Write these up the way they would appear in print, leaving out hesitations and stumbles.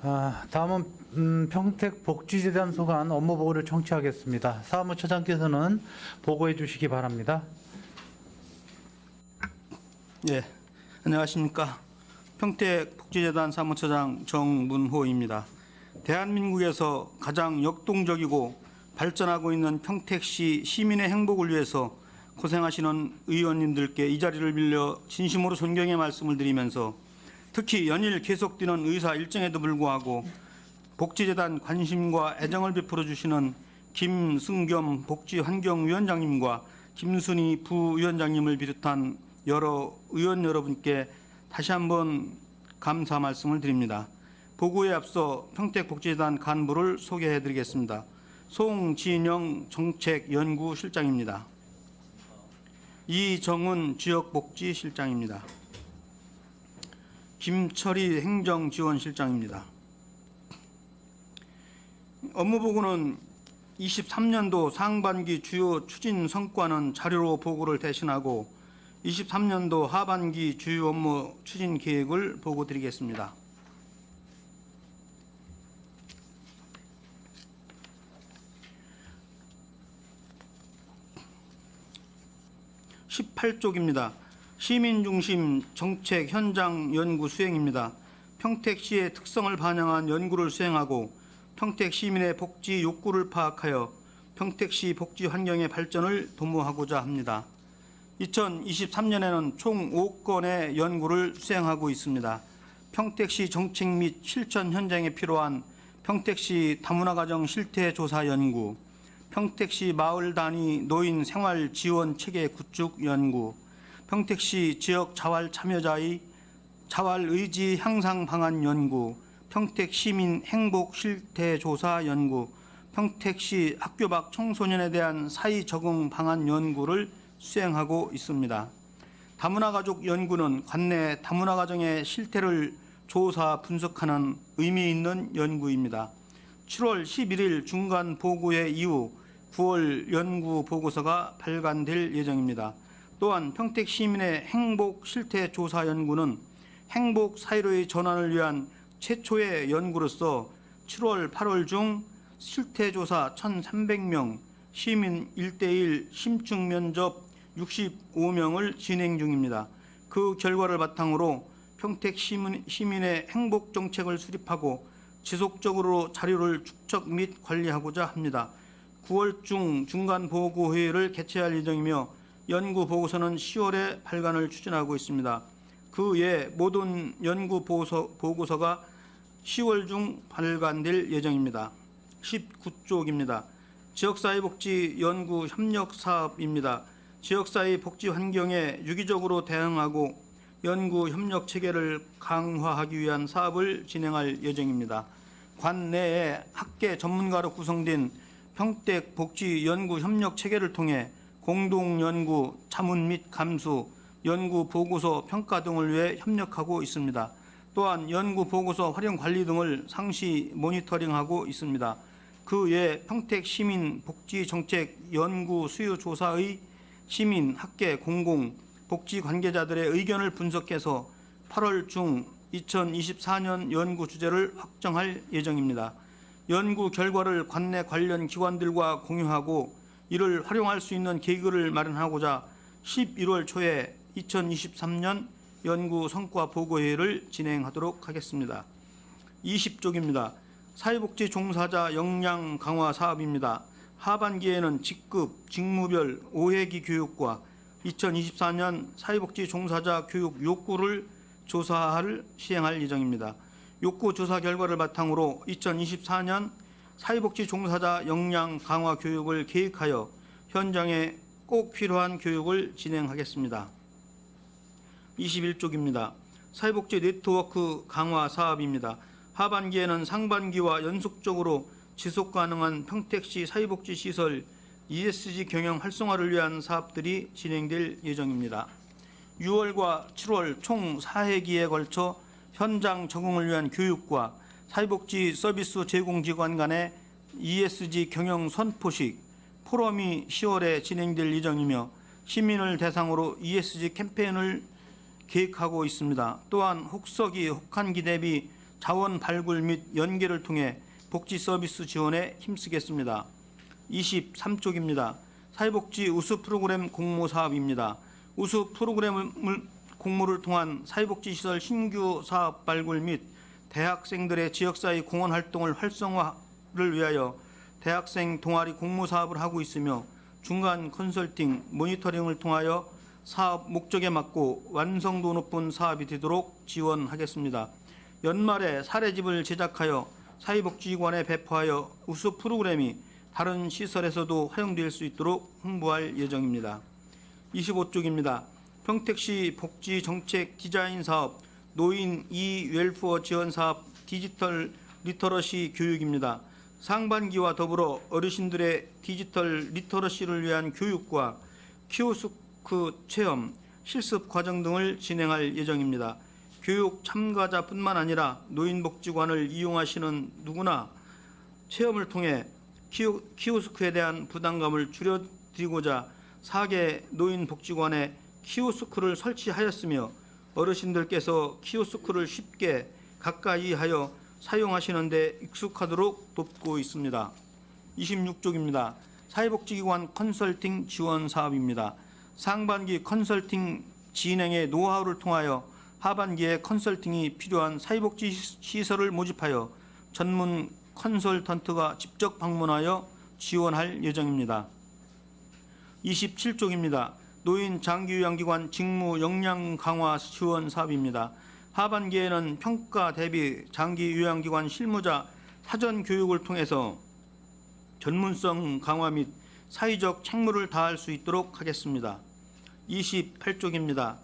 다음은 평택복지재단 소관 업무 보고를 청취하겠습니다. 사무처장께서는 보고해 주시기 바랍니다. 예, 안녕하십니까. 평택복지재단 사무처장 정문호입니다. 대한민국에서 가장 역동적이고 발전하고 있는 평택시 시민의 행복을 위해서 고생하시는 의원님들께 이 자리를 빌려 진심으로 존경의 말씀을 드리면서 특히 연일 계속되는 의사 일정에도 불구하고 복지재단 관심과 애정을 베풀어 주시는 김승겸 복지환경위원장님과 김순희 부위원장님을 비롯한 여러 의원 여러분께 다시 한번 감사 말씀을 드립니다. 보고에 앞서 평택복지재단 간부를 소개해 드리겠습니다. 송진영 정책연구실장입니다. 이정은 지역복지실장입니다. 김철희 행정지원실장입니다. 업무보고는 23년도 상반기 주요 추진 성과는 자료로 보고를 대신하고 23년도 하반기 주요 업무 추진 계획을 보고 드리겠습니다. (18쪽입니다) 시민중심 정책 현장 연구 수행입니다. 평택시의 특성을 반영한 연구를 수행하고 평택 시민의 복지 욕구를 파악하여 평택시 복지 환경의 발전을 도모하고자 합니다. 2023년에는 총 5건의 연구를 수행하고 있습니다. 평택시 정책 및 실천 현장에 필요한 평택시 다문화가정 실태조사 연구, 평택시 마을 단위 노인 생활 지원 체계 구축 연구, 평택시 지역 자활 참여자의 자활 의지 향상 방안 연구, 평택 시민 행복 실태 조사 연구, 평택시 학교 밖 청소년에 대한 사회 적응 방안 연구를 수행하고 있습니다. 다문화 가족 연구는 관내 다문화 가정의 실태를 조사 분석하는 의미 있는 연구입니다. 7월 11일 중간 보고회 이후 9월 연구 보고서가 발간될 예정입니다. 또한 평택 시민의 행복 실태 조사 연구는 행복 사회로의 전환을 위한 최초의 연구로서 7월, 8월 중 실태 조사 1,300명, 시민 1:1 심층 면접 65명을 진행 중입니다. 그 결과를 바탕으로 평택 시민의 행복 정책을 수립하고 지속적으로 자료를 축적 및 관리하고자 합니다. 9월 중 중간 보고 회의를 개최할 예정이며 연구 보고서는 10월에 발간을 추진하고 있습니다. 그 외 모든 연구 보고서가 10월 중 발간될 예정입니다. 19쪽입니다. 지역사회복지 연구 협력 사업입니다. 지역사회 복지 환경에 유기적으로 대응하고 연구 협력 체계를 강화하기 위한 사업을 진행할 예정입니다. 관내에 학계 전문가로 구성된 평택 복지 연구 협력 체계를 통해 공동 연구, 자문 및 감수, 연구 보고서 평가 등을 위해 협력하고 있습니다. 또한 연구 보고서 활용 관리 등을 상시 모니터링하고 있습니다. 그 외 평택 시민 복지 정책 연구 수요 조사의 시민, 학계, 공공, 복지 관계자들의 의견을 분석해서 8월 중 2024년 연구 주제를 확정할 예정입니다. 연구 결과를 관내 관련 기관들과 공유하고 이를 활용할 수 있는 계기를 마련하고자 11월 초에 2023년 연구 성과 보고회의를 진행하도록 하겠습니다. 20쪽입니다. 사회복지 종사자 역량 강화 사업입니다. 하반기에는 직급, 직무별 5회기 교육과 2024년 사회복지 종사자 교육 욕구를 조사할 시행할 예정입니다. 욕구 조사 결과를 바탕으로 2024년 사회복지 종사자 역량 강화 교육을 계획하여 현장에 꼭 필요한 교육을 진행하겠습니다. 21쪽입니다. 사회복지 네트워크 강화 사업입니다. 하반기에는 상반기와 연속적으로 지속가능한 평택시 사회복지시설 ESG 경영 활성화를 위한 사업들이 진행될 예정입니다. 6월과 7월 총 4회기에 걸쳐 현장 적응을 위한 교육과 사회복지 서비스 제공기관 간의 ESG 경영 선포식 포럼이 10월에 진행될 예정이며 시민을 대상으로 ESG 캠페인을 계획하고 있습니다. 또한 혹서기, 혹한기 대비 자원 발굴 및 연계를 통해 복지 서비스 지원에 힘쓰겠습니다. 23쪽입니다. 사회복지 우수 프로그램 공모 사업입니다. 우수 프로그램 공모를 통한 사회복지시설 신규 사업 발굴 및 대학생들의 지역사회 공헌 활동을 활성화를 위하여 대학생 동아리 공모 사업을 하고 있으며 중간 컨설팅, 모니터링을 통하여 사업 목적에 맞고 완성도 높은 사업이 되도록 지원하겠습니다. 연말에 사례집을 제작하여 사회복지관에 배포하여 우수 프로그램이 다른 시설에서도 활용될 수 있도록 홍보할 예정입니다. 25쪽입니다. 평택시 복지정책 디자인 사업, 노인 웰푸어 지원 사업, 디지털 리터러시 교육입니다. 상반기와 더불어 어르신들의 디지털 리터러시를 위한 교육과 키오스크 체험, 실습 과정 등을 진행할 예정입니다. 교육 참가자뿐만 아니라 노인복지관을 이용하시는 누구나 체험을 통해 키오스크에 대한 부담감을 줄여드리고자 4개 노인복지관에 키오스크를 설치하였으며 어르신들께서 키오스크를 쉽게 가까이 하여 사용하시는 데 익숙하도록 돕고 있습니다. 26쪽입니다. 사회복지기관 컨설팅 지원 사업입니다. 상반기 컨설팅 진행의 노하우를 통하여 하반기에 컨설팅이 필요한 사회복지 시설을 모집하여 전문 컨설턴트가 직접 방문하여 지원할 예정입니다. 27쪽입니다. 노인 장기요양기관 직무 역량 강화 지원 사업입니다. 하반기에는 평가 대비 장기요양기관 실무자 사전 교육을 통해서 전문성 강화 및 사회적 책무를 다할 수 있도록 하겠습니다. 28쪽입니다.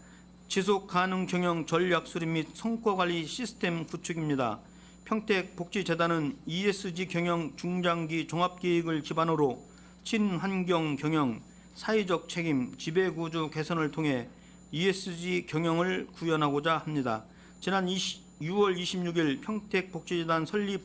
지속가능 경영 전략 수립 및 성과관리 시스템 구축입니다. 평택복지재단은 ESG 경영 중장기 종합계획을 기반으로 친환경 경영, 사회적 책임, 지배구조 개선을 통해 ESG 경영을 구현하고자 합니다. 지난 6월 26일 평택복지재단 설립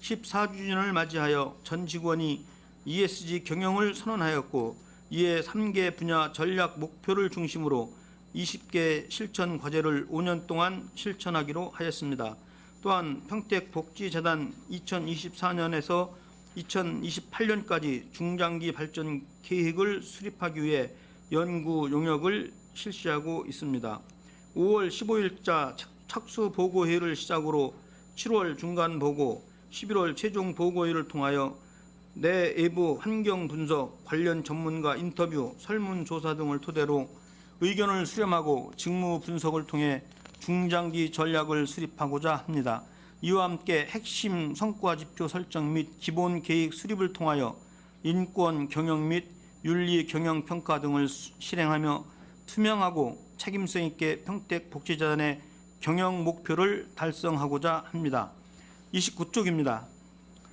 14주년을 맞이하여 전 직원이 ESG 경영을 선언하였고 이에 3개 분야 전략 목표를 중심으로 20개 실천 과제를 5년 동안 실천하기로 하였습니다. 또한 평택복지재단 2024년에서 2028년까지 중장기 발전 계획을 수립하기 위해 연구 용역을 실시하고 있습니다. 5월 15일자 착수 보고회의를 시작으로 7월 중간 보고, 11월 최종 보고회의를 통하여 내외부 환경 분석, 관련 전문가 인터뷰, 설문조사 등을 토대로 의견을 수렴하고 직무 분석을 통해 중장기 전략을 수립하고자 합니다. 이와 함께 핵심 성과 지표 설정 및 기본 계획 수립을 통하여 인권 경영 및 윤리 경영 평가 등을 실행하며 투명하고 책임성 있게 평택복지재단의 경영 목표를 달성하고자 합니다. 29쪽입니다.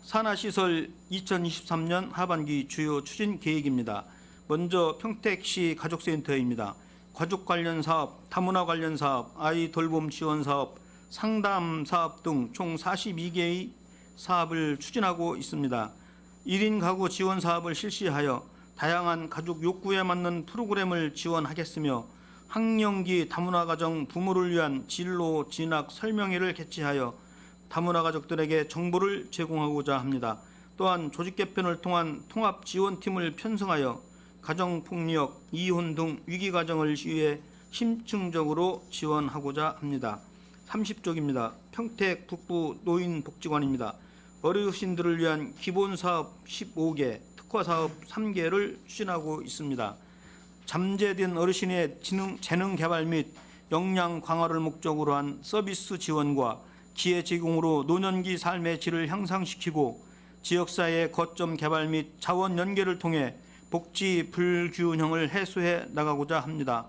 산하시설 2023년 하반기 주요 추진 계획입니다. 먼저 평택시 가족센터입니다. 가족 관련 사업, 다문화 관련 사업, 아이 돌봄 지원 사업, 상담 사업 등 총 42개의 사업을 추진하고 있습니다. 1인 가구 지원 사업을 실시하여 다양한 가족 욕구에 맞는 프로그램을 지원하겠으며 학령기 다문화 가정 부모를 위한 진로 진학 설명회를 개최하여 다문화 가족들에게 정보를 제공하고자 합니다. 또한 조직 개편을 통한 통합 지원팀을 편성하여 가정폭력, 이혼 등 위기 가정을 위해 심층적으로 지원하고자 합니다. 30쪽입니다. 평택 북부 노인복지관입니다. 어르신들을 위한 기본사업 15개, 특화사업 3개를 추진하고 있습니다. 잠재된 어르신의 재능 개발 및 역량 강화를 목적으로 한 서비스 지원과 기회 제공으로 노년기 삶의 질을 향상시키고 지역사회의 거점 개발 및 자원 연계를 통해 복지 불균형을 해소해 나가고자 합니다.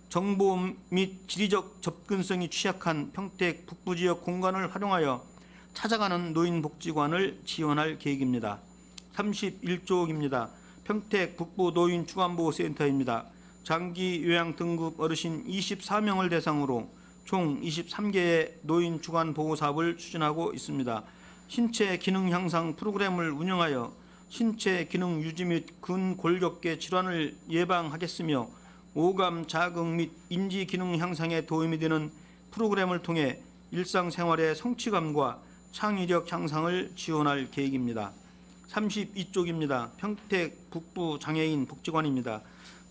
정보 및 지리적 접근성이 취약한 평택 북부 지역 공간을 활용하여 찾아가는 노인복지관을 지원할 계획입니다. 31쪽입니다. 평택 북부 노인 주간보호센터입니다. 장기 요양 등급 어르신 24명을 대상으로 총 23개의 노인 주간 보호 사업을 추진하고 있습니다. 신체 기능 향상 프로그램을 운영하여 신체 기능 유지 및 근골격계 질환을 예방하겠으며 오감 자극 및 인지 기능 향상에 도움이 되는 프로그램을 통해 일상생활의 성취감과 창의력 향상을 지원할 계획입니다. 32쪽입니다. 평택 북부 장애인 복지관입니다.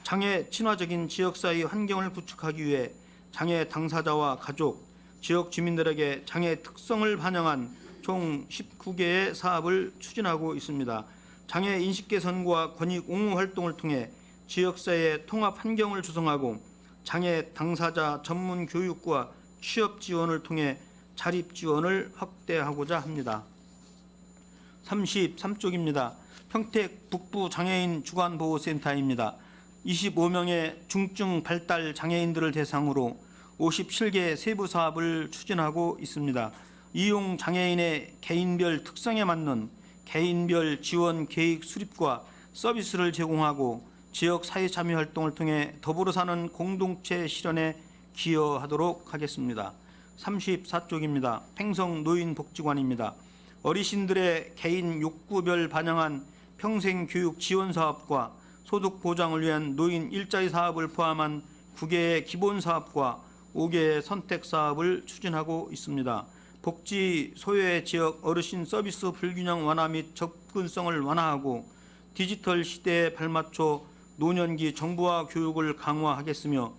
장애 친화적인 지역사회 환경을 구축하기 위해 장애 당사자와 가족, 지역 주민들에게 장애 특성을 반영한 총 19개의 사업을 추진하고 있습니다. 장애 인식 개선과 권익 옹호 활동을 통해 지역사회 통합 환경을 조성하고 장애 당사자 전문 교육과 취업 지원을 통해 자립 지원을 확대하고자 합니다. 33쪽입니다. 평택 북부 장애인 주간보호센터입니다. 25명의 중증 발달 장애인들을 대상으로 57개 세부 사업을 추진하고 있습니다. 이용 장애인의 개인별 특성에 맞는 개인별 지원 계획 수립과 서비스를 제공하고 지역 사회 참여 활동을 통해 더불어 사는 공동체 실현에 기여하도록 하겠습니다. 34쪽입니다. 팽성 노인복지관입니다. 어르신들의 개인 욕구별 반영한 평생교육 지원 사업과 소득 보장을 위한 노인 일자리 사업을 포함한 9개의 기본 사업과 5개의 선택 사업을 추진하고 있습니다. 복지 소외 지역 어르신 서비스 불균형 완화 및 접근성을 완화하고 디지털 시대에 발맞춰 노년기 정보화 교육을 강화하겠으며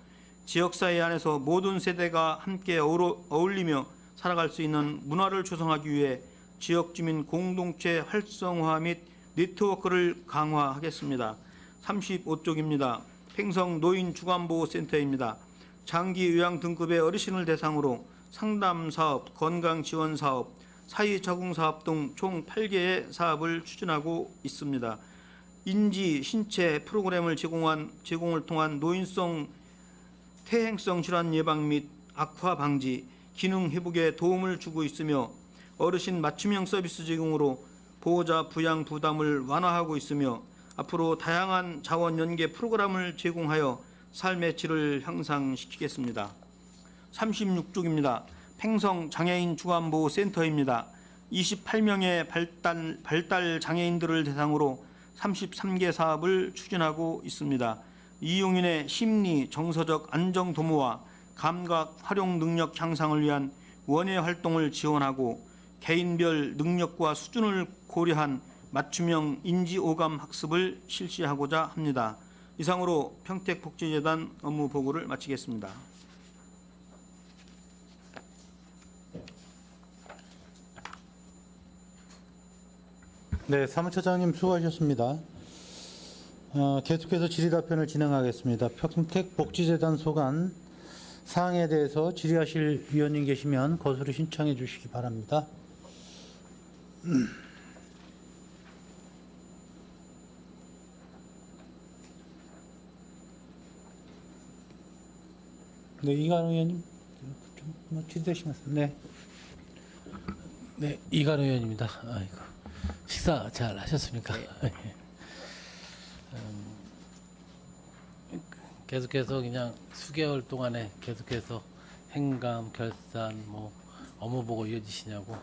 지역사회 안에서 모든 세대가 함께 어울리며 살아갈 수 있는 문화를 조성하기 위해 지역 주민 공동체 활성화 및 네트워크를 강화하겠습니다. 35쪽입니다. 팽성 노인 주간보호센터입니다. 장기 요양 등급의 어르신을 대상으로 상담 사업, 건강 지원 사업, 사회 적응 사업 등 총 8개의 사업을 추진하고 있습니다. 인지 신체 프로그램을 제공을 통한 노인성 퇴행성 질환 예방 및 악화 방지, 기능 회복에 도움을 주고 있으며 어르신 맞춤형 서비스 제공으로 보호자 부양 부담을 완화하고 있으며 앞으로 다양한 자원 연계 프로그램을 제공하여 삶의 질을 향상시키겠습니다. 36쪽입니다. 팽성 장애인 주간보호센터입니다. 28명의 발달 장애인들을 대상으로 33개 사업을 추진하고 있습니다. 이용인의 심리, 정서적 안정 도모와 감각 활용 능력 향상을 위한 원예 활동을 지원하고 개인별 능력과 수준을 고려한 맞춤형 인지오감 학습을 실시하고자 합니다. 이상으로 평택복지재단 업무 보고를 마치겠습니다. 네, 사무처장님 수고하셨습니다. 계속해서 질의답변을 진행하겠습니다. 평택복지재단 소관 사항에 대해서 질의하실 위원님 계시면 거수로 신청해 주시기 바랍니다. 네, 이관우 의원님 좀 질의되시겠습니다. 네. 네, 이관우 의원입니다. 아이고, 식사 잘 하셨습니까? 계속해서 그냥 수개월 동안에 계속해서 행감, 결산, 뭐 업무 보고 이어지시냐고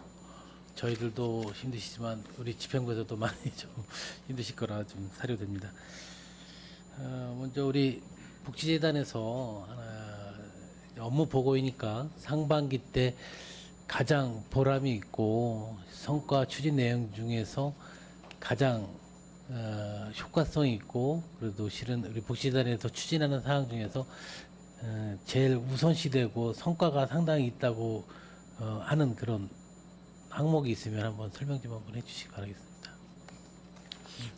저희들도 힘드시지만 우리 집행부에서도 많이 좀 힘드실 거라 좀 사료됩니다. 먼저 우리 복지재단에서 업무 보고이니까 상반기 때 가장 보람이 있고 성과 추진 내용 중에서 가장 효과성이 있고 그래도 실은 우리 복지재단에서 추진하는 사항 중에서 제일 우선시되고 성과가 상당히 있다고 하는 그런 항목이 있으면 한번 설명 좀 한번 해주시기 바라겠습니다.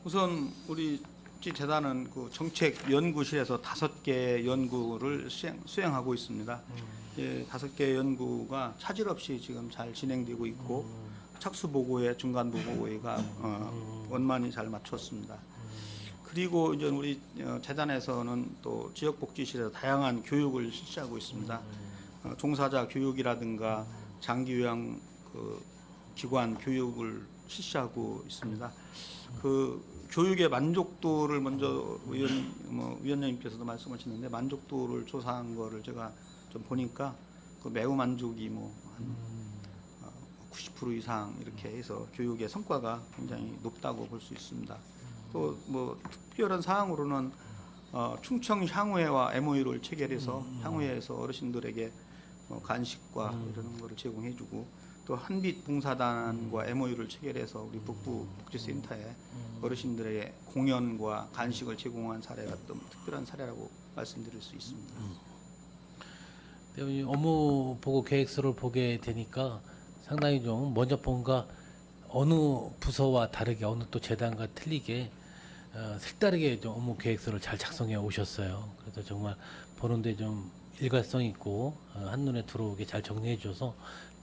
우선 우리 재단은 그 정책 연구실에서 5개 연구를 수행하고 있습니다. 5개 연구가 차질 없이 지금 잘 진행되고 있고 착수 보고회, 중간 보고회가 원만히 잘 마쳤습니다. 그리고 이제 우리 재단에서는 또 지역복지실에서 다양한 교육을 실시하고 있습니다. 종사자 교육이라든가 장기요양 그 기관 교육을 실시하고 있습니다. 그 교육의 만족도를 먼저 위원님께서도 말씀하셨는데 만족도를 조사한 거를 제가 좀 보니까 그 매우 만족이 한 90% 이상 이렇게 해서 교육의 성과가 굉장히 높다고 볼 수 있습니다. 또 특별한 사항으로는 충청 향후회와 MOU를 체결해서 향후회에서 어르신들에게 간식과 이런 거를 제공해주고 또 한빛 봉사단과 MOU를 체결해서 우리 북부 복지센터에 어르신들의 공연과 간식을 제공한 사례가 또 특별한 사례라고 말씀드릴 수 있습니다. 이 업무 보고 계획서를 보게 되니까 상당히 좀 먼저 본가 어느 부서와 다르게 어느 또 재단과 틀리게 색다르게 좀 업무 계획서를 잘 작성해 오셨어요. 그래서 정말 보는데 좀 일관성 있고 한눈에 들어오게 잘 정리해 줘서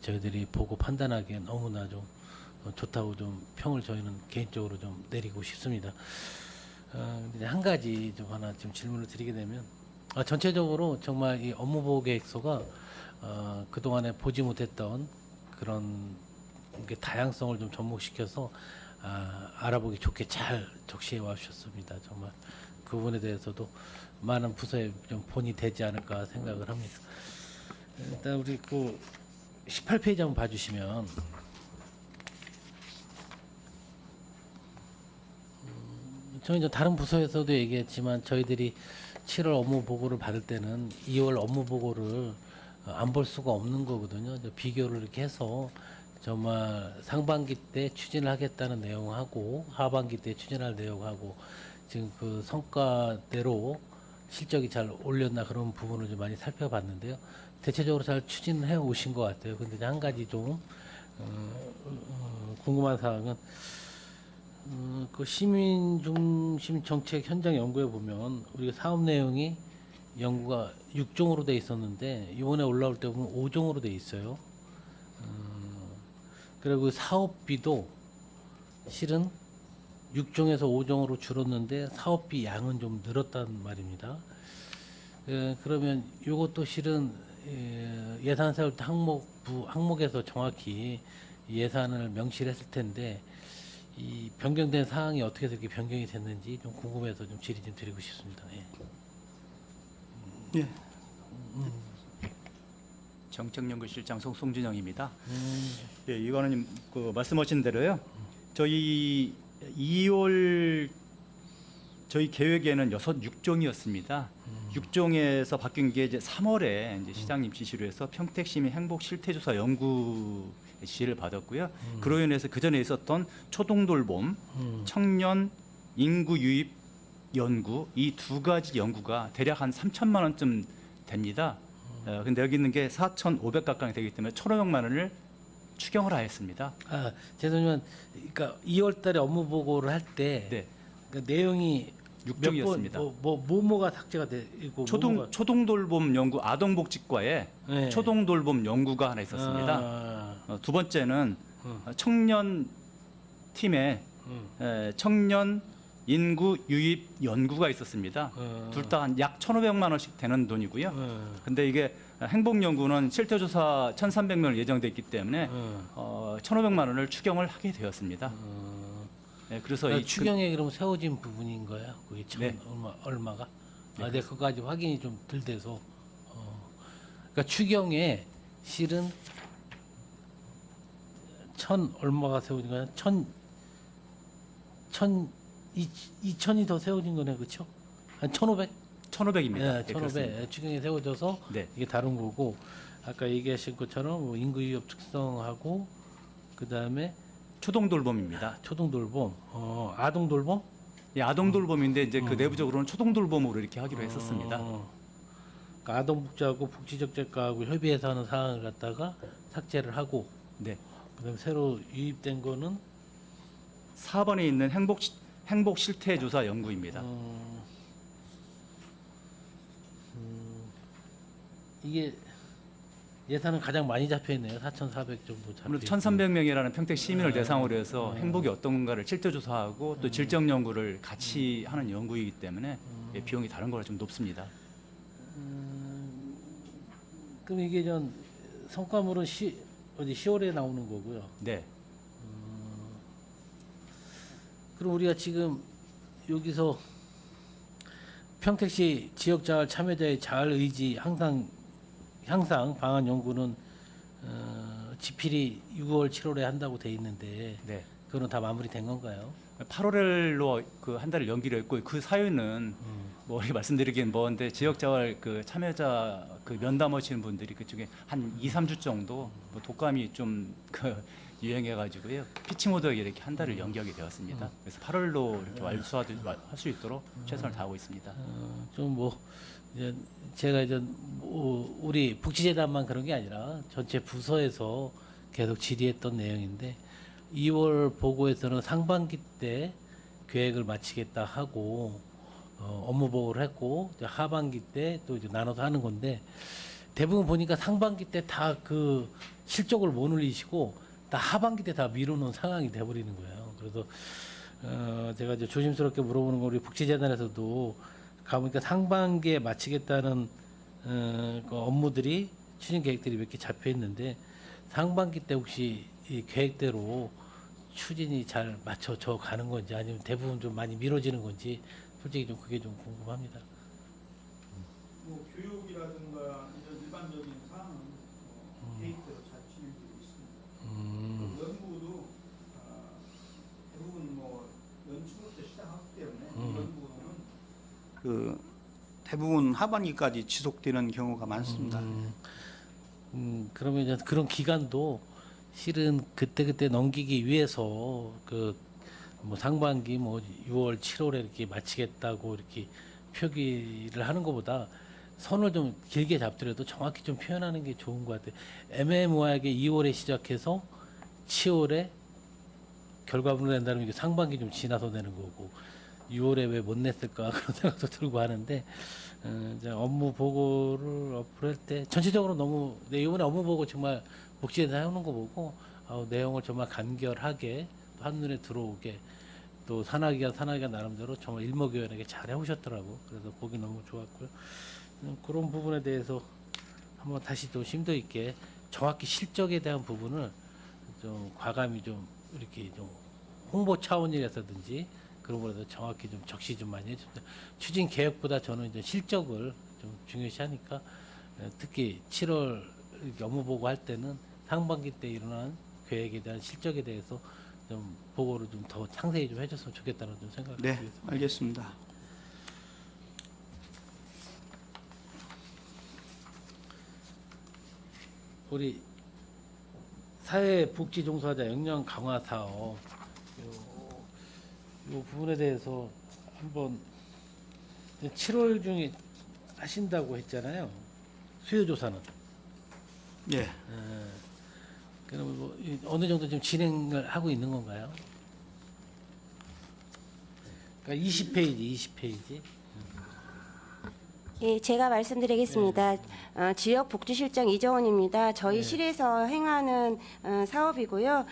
저희들이 보고 판단하기에 너무나 좀 좋다고 좀 평을 저희는 개인적으로 좀 내리고 싶습니다. 근데 한 가지 좀 하나 좀 질문을 드리게 되면 전체적으로 정말 이 업무 보고 계획서가 그동안에 보지 못했던 그런 게 다양성을 좀 접목시켜서 알아보기 좋게 잘 적시해 와주셨습니다. 정말 그 부분에 대해서도 많은 부서에 좀 본이 되지 않을까 생각을 합니다. 일단 우리 그 18페이지 한번 봐주시면 저희 이제 다른 부서에서도 얘기했지만 저희들이 7월 업무 보고를 받을 때는 2월 업무 보고를 안 볼 수가 없는 거거든요. 이제 비교를 이렇게 해서 정말 상반기 때 추진을 하겠다는 내용하고 하반기 때 추진할 내용하고 지금 그 성과대로 실적이 잘 올렸나 그런 부분을 좀 많이 살펴봤는데요. 대체적으로 잘 추진해 오신 것 같아요. 근데 한 가지 좀 궁금한 사항은 그 시민 중심 정책 현장 연구에 보면 우리가 사업 내용이 연구가 6종으로 돼 있었는데 이번에 올라올 때 보면 5종으로 돼 있어요. 그리고 사업비도 실은 6종에서 5종으로 줄었는데 사업비 양은 좀 늘었단 말입니다. 그러면 이것도 실은 예산 세울 때 항목에서 정확히 예산을 명시를 했을 텐데 이 변경된 사항이 어떻게 그렇게 변경이 됐는지 좀 궁금해서 좀 질의 좀 드리고 싶습니다. 예. 예. 정책연구실장 송진영입니다. 예, 이거는 그 말씀하신 대로요. 저희 2월 저희 계획에는 6종이었습니다. 6종에서 바뀐 게 이제 3월에 이제 시장님 지시로 해서 평택시민 행복 실태조사 연구 지시를 받았고요. 그로 인해서 그 전에 있었던 초동돌봄, 청년 인구 유입 연구 이 두 가지 연구가 대략 한 3천만 원쯤 됩니다. 근데 여기 있는 게 4,500 가까이 되기 때문에 1,500만 원을 추경을 하였습니다. 죄송하지만 그러니까 2월달에 업무 보고를 할 때 네, 그러니까 내용이 6종이었습니다. 뭐가 삭제가 되고 초동돌봄 연구 아동복지과에 네. 초동돌봄 연구가 하나 있었습니다. 두 번째는 청년 팀에 청년 인구 유입 연구가 있었습니다. 둘 다 한 약 1,500만 원씩 되는 돈이고요. 근데 이게 행복 연구는 실태조사 1,300명을 예정돼 있기 때문에 1,500만 원을 추경을 하게 되었습니다. 네, 그래서 이 추경에 그럼 세워진 부분인 거예요? 그게 네. 얼마가? 네, 그거까지 확인이 좀 덜 돼서. 그러니까 추경에 실은 1,000 얼마가 세워진 거야? 2,000이 더 세워진 거네, 그렇죠? 한 1,500? 1,500입니다. 네, 1,500 추경에 세워져서 네. 이게 다른 거고 아까 얘기하신 것처럼 뭐 인구 유입 특성하고 그 다음에 초동돌봄입니다. 초동돌봄, 아동돌봄? 예, 아동돌봄인데 이제 그 내부적으로는 초동돌봄으로 이렇게 하기로 했었습니다. 그러니까 아동복지하고 복지적재과하고 협의해서 하는 사항을 갖다가 삭제를 하고 네. 그다음에 새로 유입된 거는 4번에 있는 행복 실태조사 연구입니다. 이게 예산은 가장 많이 잡혀 있네요. 4,400 정도 잡혀. 아무래도 1,300명이라는 평택 시민을 네. 대상으로 해서 행복이 어떤가를 실태조사하고 또 질적 연구를 같이 하는 연구이기 때문에 예, 비용이 다른 거라 좀 높습니다. 그럼 이게 전 성과물은 10월에 나오는 거고요. 네. 그럼 우리가 지금 여기서 평택시 지역자활 참여자의 자활 의지 향상 방안 연구는 지필이 6월 7월에 한다고 돼 있는데 네. 그거는 다 마무리된 건가요? 8월로 그 한 달을 연기를 했고 그 사유는 뭐 말씀드리긴 뭐한데 지역자활 그 참여자 그 면담하시는 분들이 그쪽에 한 2, 3주 정도 뭐 독감이 좀 유행해가지고요. 피치 모드에 이렇게 한 달을 연기하게 되었습니다. 그래서 8월로 이렇게 완수할 수 있도록 최선을 다하고 있습니다. 좀 뭐 이제 제가 이제 우리 복지재단만 그런 게 아니라 전체 부서에서 계속 질의했던 내용인데 2월 보고에서는 상반기 때 계획을 마치겠다 하고 업무 보고를 했고 이제 하반기 때 또 이제 나눠서 하는 건데 대부분 보니까 상반기 때 다 그 실적을 못 올리시고 다 하반기 때 다 미루는 상황이 돼버리는 거예요. 그래서 제가 이제 조심스럽게 물어보는 건 우리 복지재단에서도 가보니까 상반기에 마치겠다는 그 업무들이 추진 계획들이 몇 개 잡혀 있는데 상반기 때 혹시 이 계획대로 추진이 잘 맞춰져 가는 건지 아니면 대부분 좀 많이 미뤄지는 건지 솔직히 좀 그게 좀 궁금합니다. 뭐 교육이라든가 이런 일반적인 사항은 계획대로 잘 진행되고 있습니다. 연구도 대부분 뭐 연초부터 시작하기 때문에 연구는 그 대부분 하반기까지 지속되는 경우가 많습니다. 그러면 이제 그런 기간도 실은 그때 넘기기 위해서 그 뭐 상반기 뭐 6월, 7월에 이렇게 마치겠다고 이렇게 표기를 하는 것보다 선을 좀 길게 잡더라도 정확히 좀 표현하는 게 좋은 것 같아요. 애매모호하게 2월에 시작해서 7월에 결과물을 낸다면 이게 상반기 좀 지나서 내는 거고 6월에 왜 못 냈을까 그런 생각도 들고 하는데 이제 업무 보고를 어플할 때 전체적으로 너무 이번에 업무 보고 정말 복지에서 해오는 거 보고 내용을 정말 간결하게 또 한눈에 들어오게 또 산하기관 나름대로 정말 일목요연하게 잘 해오셨더라고. 그래서 보기 너무 좋았고요. 그런 부분에 대해서 한번 다시 또 심도 있게 정확히 실적에 대한 부분을 좀 과감히 좀 이렇게 좀 홍보 차원이라든지 그런 거라도 정확히 좀 적시 좀 많이 해주세요. 추진 계획보다 저는 이제 실적을 좀 중요시하니까 특히 7월 이렇게 업무 보고 할 때는 상반기 때 일어난 계획에 대한 실적에 대해서 좀 보고를 좀 더 상세히 좀 해줬으면 좋겠다는 좀 생각을 네, 드리겠습니다. 알겠습니다. 우리 사회복지종사자 역량 강화 사업 요 부분에 대해서 한번 7월 중에 하신다고 했잖아요. 수요 조사는. 예, 그럼 뭐 어느 정도 좀 진행을 하고 있는 건가요? 그러니까 20페이지. 예, 제가 말씀드리겠습니다. 지역 복지실장 이정원입니다. 저희 실에서 행하는 사업이고요.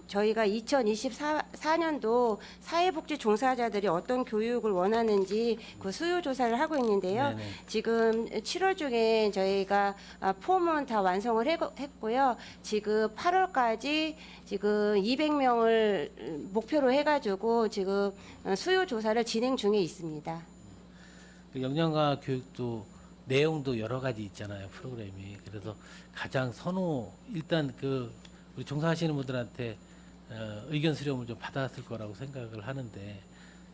저희가 2024년도 사회복지 종사자들이 어떤 교육을 원하는지 그 수요 조사를 하고 있는데요. 네네. 지금 7월 중에 저희가 폼은 다 완성을 했고요. 지금 8월까지 지금 200명을 목표로 해가지고 지금 수요 조사를 진행 중에 있습니다. 그 역량화 교육도 내용도 여러 가지 있잖아요, 프로그램이. 그래서 가장 일단 그 우리 종사하시는 분들한테 의견 수렴을 좀 받았을 거라고 생각을 하는데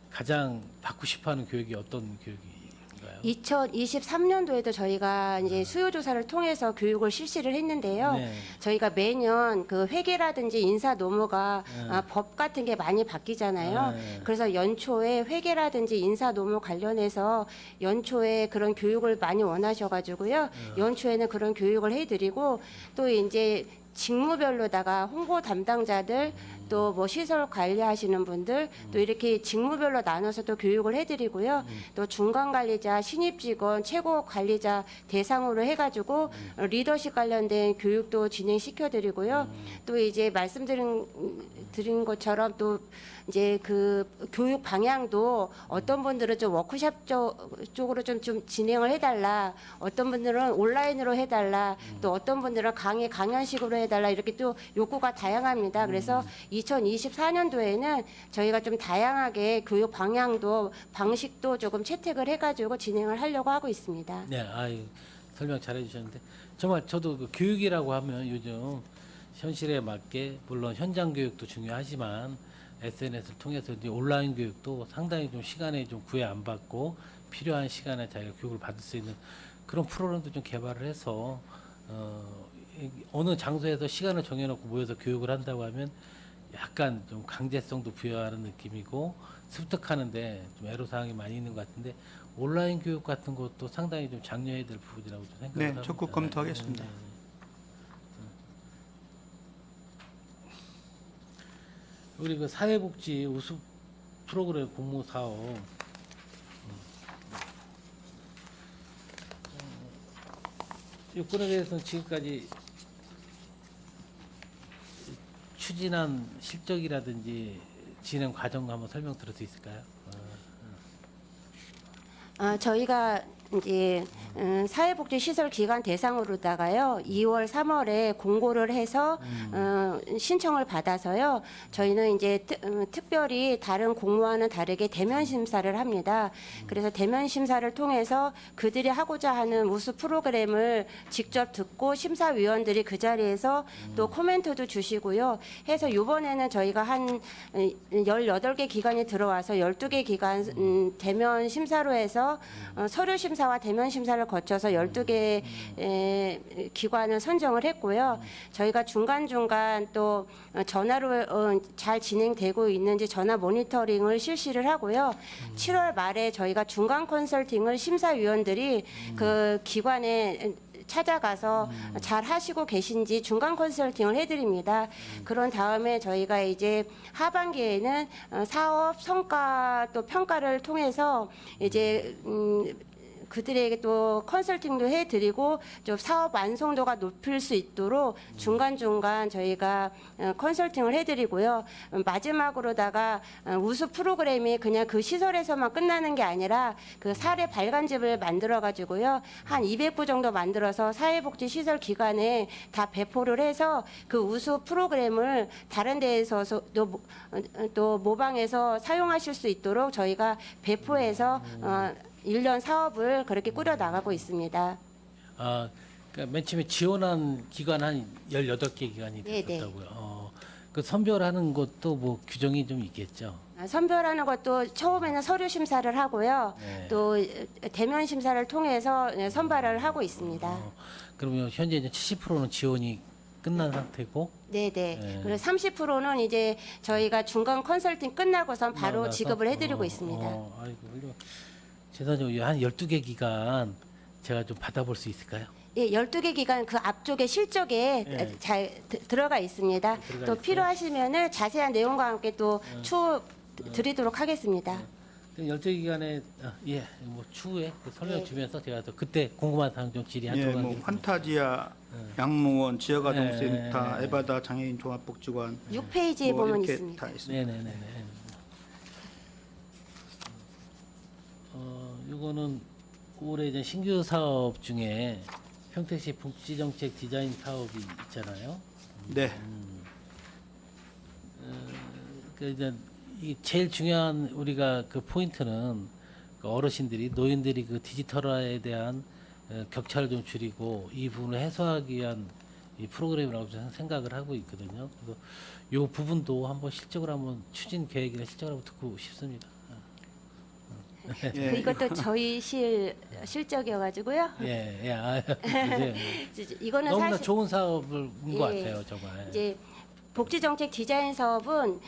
가장 받고 싶어하는 교육이 어떤 교육인가요? 2023년도에도 저희가 이제 수요 조사를 통해서 교육을 실시를 했는데요. 네. 저희가 매년 그 회계라든지 인사 노무가 법 같은 게 많이 바뀌잖아요. 네. 그래서 연초에 회계라든지 인사 노무 관련해서 연초에 그런 교육을 많이 원하셔가지고요. 연초에는 그런 교육을 해드리고 또 이제 직무별로다가 홍보 담당자들 또 뭐 시설 관리하시는 분들 또 이렇게 직무별로 나눠서 또 교육을 해드리고요. 또 중간 관리자, 신입 직원, 최고 관리자 대상으로 해가지고 리더십 관련된 교육도 진행시켜드리고요. 또 이제 말씀드린 것처럼 또 이제 그 교육 방향도 어떤 분들은 좀 워크숍 쪽으로 좀 진행을 해달라. 어떤 분들은 온라인으로 해달라. 또 어떤 분들은 강연식으로 해달라. 이렇게 또 욕구가 다양합니다. 그래서 2024년도에는 저희가 좀 다양하게 교육 방향도 방식도 조금 채택을 해가지고 진행을 하려고 하고 있습니다. 네, 설명 잘해 주셨는데 정말 저도 그 교육이라고 하면 요즘 현실에 맞게 물론 현장 교육도 중요하지만 SNS를 통해서 이제 온라인 교육도 상당히 좀 시간에 좀 구애 안 받고 필요한 시간에 자기가 교육을 받을 수 있는 그런 프로그램도 좀 개발을 해서 어느 장소에서 시간을 정해놓고 모여서 교육을 한다고 하면 약간 좀 강제성도 부여하는 느낌이고 습득하는데 좀 애로사항이 많이 있는 것 같은데 온라인 교육 같은 것도 상당히 좀 장려해야 될 부분이라고 좀 생각을 네, 합니다. 적극 검토하겠습니다. 우리 그 사회복지 우수 프로그램 공모 사업 요건에 대해서는 지금까지 추진한 실적이라든지 진행 과정 한번 설명 들을 수 있을까요? 저희가 이제 사회복지시설기관 대상으로다가요 2월, 3월에 공고를 해서 신청을 받아서요 저희는 이제 특별히 다른 공모와는 다르게 대면 심사를 합니다. 그래서 대면 심사를 통해서 그들이 하고자 하는 우수 프로그램을 직접 듣고 심사위원들이 그 자리에서 또 코멘트도 주시고요. 해서 이번에는 저희가 한 18개 기관이 들어와서 12개 기관 대면 심사로 해서 서류 심사와 대면 심사를 거쳐서 12개 기관을 선정을 했고요. 저희가 중간중간 또 전화로 잘 진행되고 있는지 전화 모니터링을 실시를 하고요. 7월 말에 저희가 중간 컨설팅을 심사위원들이 그 기관에 찾아가서 잘 하시고 계신지 중간 컨설팅을 해드립니다. 그런 다음에 저희가 이제 하반기에는 사업 성과 또 평가를 통해서 이제 그들에게 또 컨설팅도 해드리고 좀 사업 완성도가 높일 수 있도록 중간중간 저희가 컨설팅을 해드리고요. 마지막으로다가 우수 프로그램이 그냥 그 시설에서만 끝나는 게 아니라 그 사례 발간집을 만들어가지고요. 한 200부 정도 만들어서 사회복지시설 기관에 다 배포를 해서 그 우수 프로그램을 다른 데에서 또 모방해서 사용하실 수 있도록 저희가 배포해서 1년 사업을 그렇게 꾸려 나가고 있습니다. 그러니까 맨 처음에 지원한 기관 한 18개 기관이 네네. 됐었다고요. 그 선별하는 것도 뭐 규정이 좀 있겠죠. 선별하는 것도 처음에는 서류 심사를 하고요. 네. 또 대면 심사를 통해서 선발을 하고 있습니다. 그러면 현재 이제 70%는 지원이 끝난 상태고 네네. 네. 그리고 30%는 이제 저희가 중간 컨설팅 끝나고선 바로 나가서? 지급을 해드리고 있습니다. 아이고, 훌륭. 재단적으로 한 12개 기간 제가 좀 받아볼 수 있을까요? 예, 12개 기관 그 앞쪽에 실적에 네. 잘 들어가 있습니다. 들어가 또 있어요? 필요하시면은 자세한 내용과 함께 또 추후 드리도록 하겠습니다. 그 12개 기간에 뭐 추후에 그 설명 네. 주면서 제가 또 그때 궁금한 사항 좀 질의하도록 예, 뭐 하겠습니다. 환타지아 양로원 지역아동센터 네. 에바다 장애인 종합복지관 6페이지에 뭐 보면 이렇게 있습니다. 다 있습니다. 네네네네. 이거는 올해 이제 신규 사업 중에 평택시 복지정책 디자인 사업이 있잖아요. 네. 그 이제 이 제일 중요한 우리가 그 포인트는 그 어르신들이 노인들이 그 디지털화에 대한 격차를 좀 줄이고 이 부분을 해소하기 위한 이 프로그램이라고 저는 생각을 하고 있거든요. 그래서 이 부분도 한번 실적으로 한번 추진 계획이나 실적을 한번 듣고 싶습니다. 예, 이것도 저희 실적이어가지고요. 그래요. 이거는 너무나 사실 좋은 사업을 본 것 예. 같아요, 정말. 이제 복지정책 디자인 사업은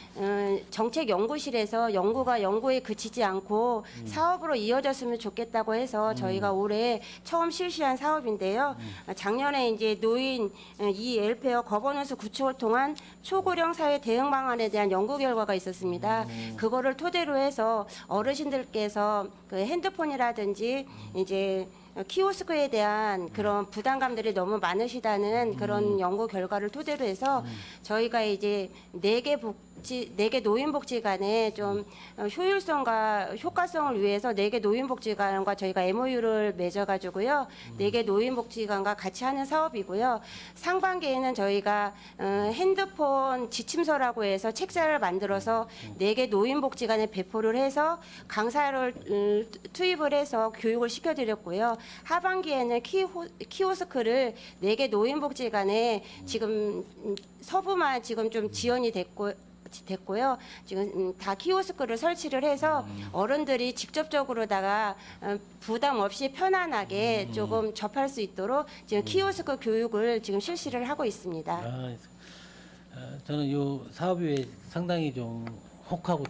정책연구실에서 연구에 그치지 않고 사업으로 이어졌으면 좋겠다고 해서 저희가 올해 처음 실시한 사업인데요. 작년에 이제 노인 이 웰페어 거버넌스 구축을 통한 초고령 사회 대응 방안에 대한 연구 결과가 있었습니다. 그거를 토대로 해서 어르신들께서 그 핸드폰이라든지 이제 키오스크에 대한 그런 부담감들이 너무 많으시다는 그런 연구 결과를 토대로 해서 저희가 이제 4개 노인복지관에 좀 효율성과 효과성을 위해서 4개 노인복지관과 저희가 MOU를 맺어가지고요. 4개 노인복지관과 같이 하는 사업이고요. 상반기에는 저희가 핸드폰 지침서라고 해서 책자를 만들어서 4개 노인복지관에 배포를 해서 강사를 투입을 해서 교육을 시켜드렸고요. 하반기에는 키오스크를 4개 노인복지관에 지금 서부만 지금 좀 지원이 됐고요. 지금 다 키오스크를 설치를 해서 어른들이 직접적으로다가 부담 없이 편안하게 조금 접할 수 있도록 지금 키오스크 교육을 지금 실시를 하고 있습니다. 저는 이 사업이 왜 상당히 좀 혹하고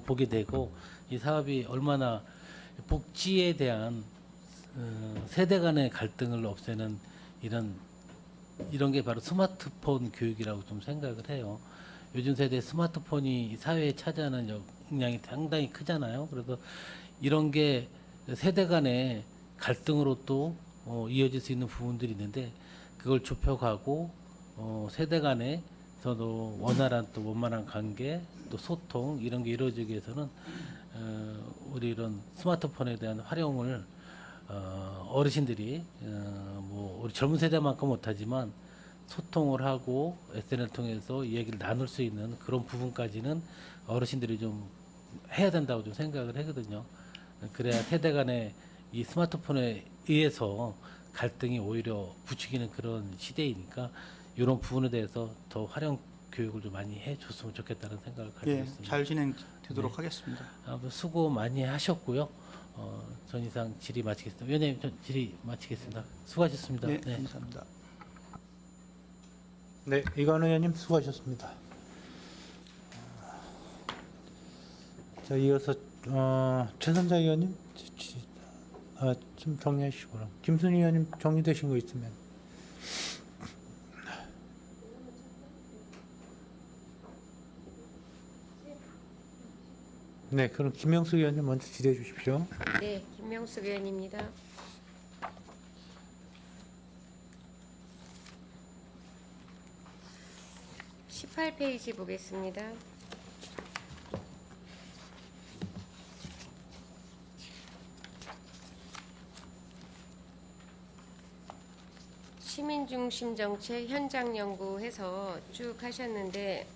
보게 되고 이 사업이 얼마나 복지에 대한 세대 간의 갈등을 없애는 이런 게 바로 스마트폰 교육이라고 좀 생각을 해요. 요즘 세대 스마트폰이 사회에 차지하는 영향이 상당히 크잖아요. 그래서 이런 게 세대 간의 갈등으로 또 이어질 수 있는 부분들이 있는데 그걸 좁혀가고 세대 간에서도 원활한 또 원만한 관계 또 소통 이런 게 이루어지기 위해서는 우리 이런 스마트폰에 대한 활용을 어르신들이 뭐 우리 젊은 세대만큼 못하지만 소통을 하고 SNS를 통해서 이야기를 나눌 수 있는 그런 부분까지는 어르신들이 좀 해야 된다고 좀 생각을 하거든요. 그래야 세대 간의 이 스마트폰에 의해서 갈등이 오히려 부추기는 그런 시대이니까 이런 부분에 대해서 더 활용 교육을 좀 많이 해줬으면 좋겠다는 생각을 가지고 예, 있습니다. 잘 진행되도록 하겠습니다. 아무튼 수고 많이 하셨고요. 전 이상 질의 마치겠습니다. 위원장님, 전 질의 마치겠습니다. 수고하셨습니다. 네, 네. 감사합니다. 네, 이관우 의원님 수고하셨습니다. 자, 이어서 최선자 의원님 좀 정리하시고 그럼 김순희 의원님 정리되신 거 있으면. 네, 그럼 김명수 의원님 먼저 질의해 주십시오. 네, 김명숙 의원입니다. (18페이지) 보겠습니다. 시민중심 정책 현장 연구해서 쭉 하셨는데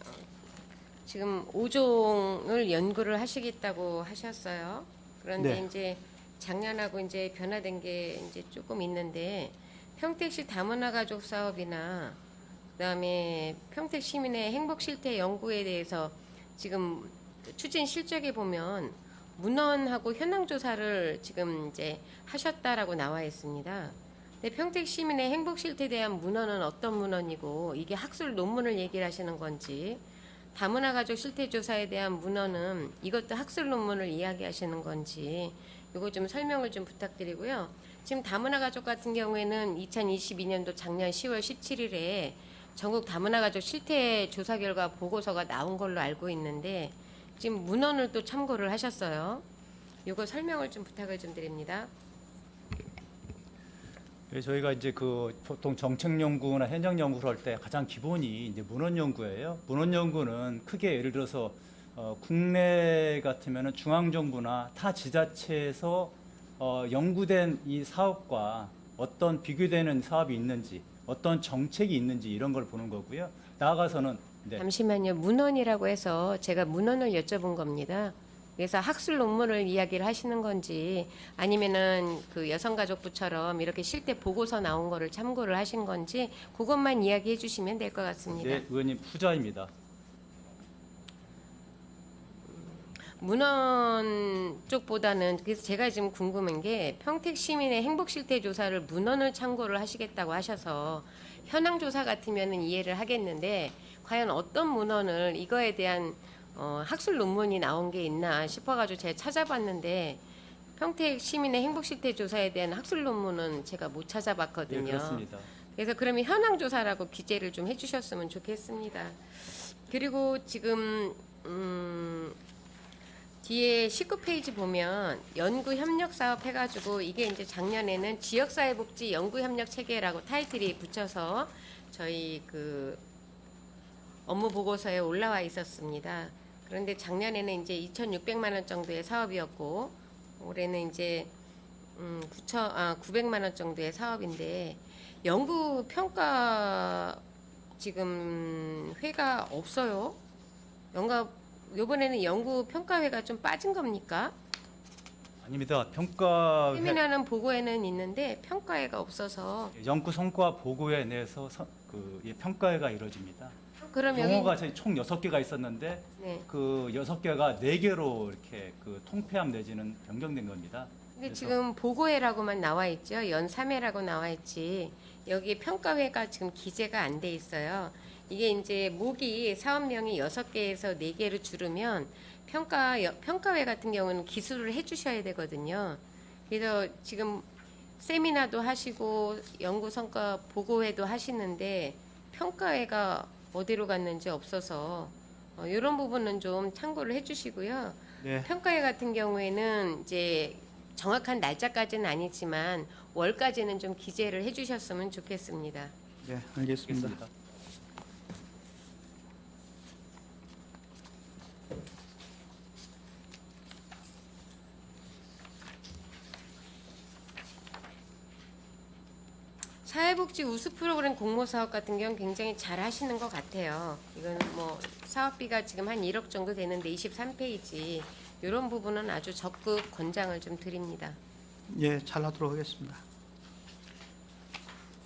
지금 5종을 연구를 하시겠다고 하셨어요. 그런데 네. 이제 작년하고 이제 변화된 게 이제 조금 있는데 평택시 다문화 가족 사업이나 그다음에 평택 시민의 행복 실태 연구에 대해서 지금 추진 실적에 보면 문헌하고 현황 조사를 지금 이제 하셨다라고 나와 있습니다. 근데 평택 시민의 행복 실태에 대한 문헌은 어떤 문헌이고 이게 학술 논문을 얘기를 하시는 건지 다문화 가족 실태 조사에 대한 문헌은 이것도 학술 논문을 이야기하시는 건지 이거 좀 설명을 좀 부탁드리고요. 지금 다문화 가족 같은 경우에는 2022년도 작년 10월 17일에 전국 다문화 가족 실태 조사 결과 보고서가 나온 걸로 알고 있는데 지금 문헌을 또 참고를 하셨어요. 이거 설명을 좀 부탁을 좀 드립니다. 예, 저희가 이제 그 보통 정책 연구나 현장 연구를 할 때 가장 기본이 이제 문헌 연구예요. 문헌 연구는 크게 예를 들어서 국내 같으면은 중앙 정부나 타 지자체에서 연구된 이 사업과 어떤 비교되는 사업이 있는지, 어떤 정책이 있는지 이런 걸 보는 거고요. 나아가서는 네. 잠시만요. 문헌이라고 해서 제가 문헌을 여쭤본 겁니다. 그래서 학술 논문을 이야기를 하시는 건지 아니면은 그 여성가족부처럼 이렇게 실태 보고서 나온 거를 참고를 하신 건지 그것만 이야기해 주시면 될 것 같습니다. 네, 의원님 후자입니다. 문헌 쪽보다는 그래서 제가 지금 궁금한 게 평택 시민의 행복 실태 조사를 문헌을 참고를 하시겠다고 하셔서 현황 조사 같으면은 이해를 하겠는데 과연 어떤 문헌을 이거에 대한 학술 논문이 나온 게 있나 싶어가지고 제가 찾아봤는데 평택 시민의 행복 실태 조사에 대한 학술 논문은 제가 못 네, 찾아봤거든요. 그렇습니다. 그래서 그러면 현황 조사라고 기재를 좀 해주셨으면 좋겠습니다. 그리고 지금 뒤에 19페이지 보면 연구 협력 사업 해가지고 이게 이제 작년에는 지역사회복지 연구협력 체계라고 타이틀이 붙여서 저희 그 업무 보고서에 올라와 있었습니다. 그런데 작년에는 이제 2,600만 원 정도의 사업이었고 올해는 이제 900만 원 정도의 사업인데 연구 평가 지금 회가 없어요. 이번에는 연구 평가회가 좀 빠진 겁니까? 아닙니다. 평가 세미나는 보고회는 있는데 평가회가 없어서 연구 성과 보고에 내서 평가회가 이루어집니다. 그럼 여기 용어가 저희 총 6개가 있었는데 네. 그 6개가 4개로 이렇게 그 통폐합 내지는 변경된 겁니다. 근데 그래서- 지금 보고회라고만 나와 있죠. 연 3회라고 나와 있지. 여기 평가회가 지금 기재가 안 돼 있어요. 이게 이제 목이 사업명이 6개에서 4개로 줄으면 평가회 같은 경우는 기술을 해 주셔야 되거든요. 그래서 지금 세미나도 하시고 연구 성과 보고회도 하시는데 평가회가 어디로 갔는지 없어서 이런 부분은 좀 참고를 해 주시고요. 네. 평가회 같은 경우에는 이제 정확한 날짜까지는 아니지만 월까지는 좀 기재를 해 주셨으면 좋겠습니다. 네, 알겠습니다. 알겠습니다. 사회복지 우수 프로그램 공모 사업 같은 경우는 굉장히 잘 하시는 것 같아요. 이건 뭐 사업비가 지금 한 1억 정도 되는데 23페이지 이런 부분은 아주 적극 권장을 좀 드립니다. 예, 잘하도록 하겠습니다.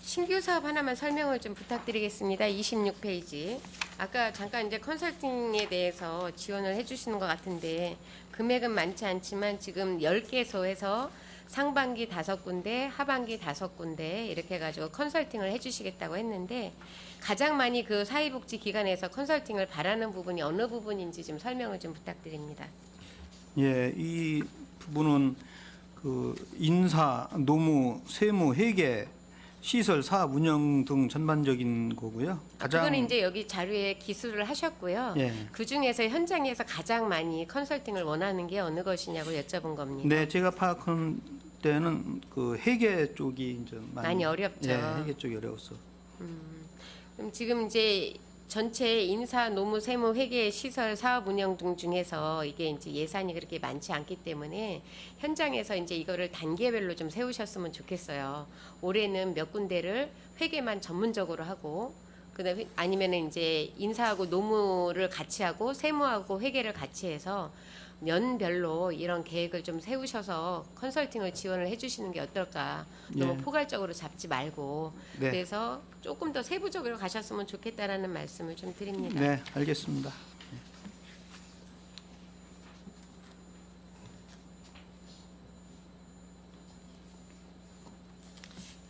신규 사업 하나만 설명을 좀 부탁드리겠습니다. 26페이지. 아까 잠깐 이제 컨설팅에 대해서 지원을 해주시는 것 같은데 금액은 많지 않지만 지금 10개소에서 상반기 5군데, 하반기 5군데 이렇게 해가지고 컨설팅을 해주시겠다고 했는데 가장 많이 그 사회복지 기관에서 컨설팅을 바라는 부분이 어느 부분인지 좀 설명을 좀 부탁드립니다. 예, 이 부분은 그 인사, 노무, 세무, 회계, 시설, 사업 운영 등 전반적인 거고요. 그건 이제 여기 자료에 기술을 하셨고요. 예. 그 중에서 현장에서 가장 많이 컨설팅을 원하는 게 어느 것이냐고 여쭤본 겁니다. 네, 제가 파악한 때는 그 회계 쪽이 이제 많이 어렵죠. 예, 회계 쪽이 어려웠어. 그럼 지금 이제 전체 인사, 노무, 세무, 회계, 시설, 사업 운영 등 중에서 이게 이제 예산이 그렇게 많지 않기 때문에 현장에서 이제 이거를 단계별로 좀 세우셨으면 좋겠어요. 올해는 몇 군데를 회계만 전문적으로 하고 그다음에 아니면은 이제 인사하고 노무를 같이 하고 세무하고 회계를 같이 해서 년별로 이런 계획을 좀 세우셔서 컨설팅을 지원을 해주시는 게 어떨까. 너무 예. 포괄적으로 잡지 말고 네. 그래서 조금 더 세부적으로 가셨으면 좋겠다라는 말씀을 좀 드립니다. 네, 알겠습니다.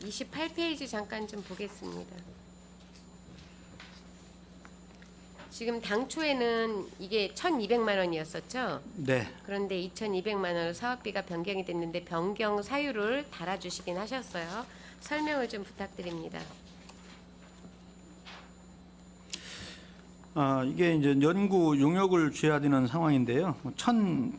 28페이지 잠깐 좀 보겠습니다. 지금 당초에는 이게 1,200만 원이었었죠. 네, 그런데 2,200만 원으로 사업비가 변경이 됐는데 변경 사유를 달아주시긴 하셨어요. 설명을 좀 부탁드립니다. 이게 이제 연구 용역을 줘야 되는 상황인데요.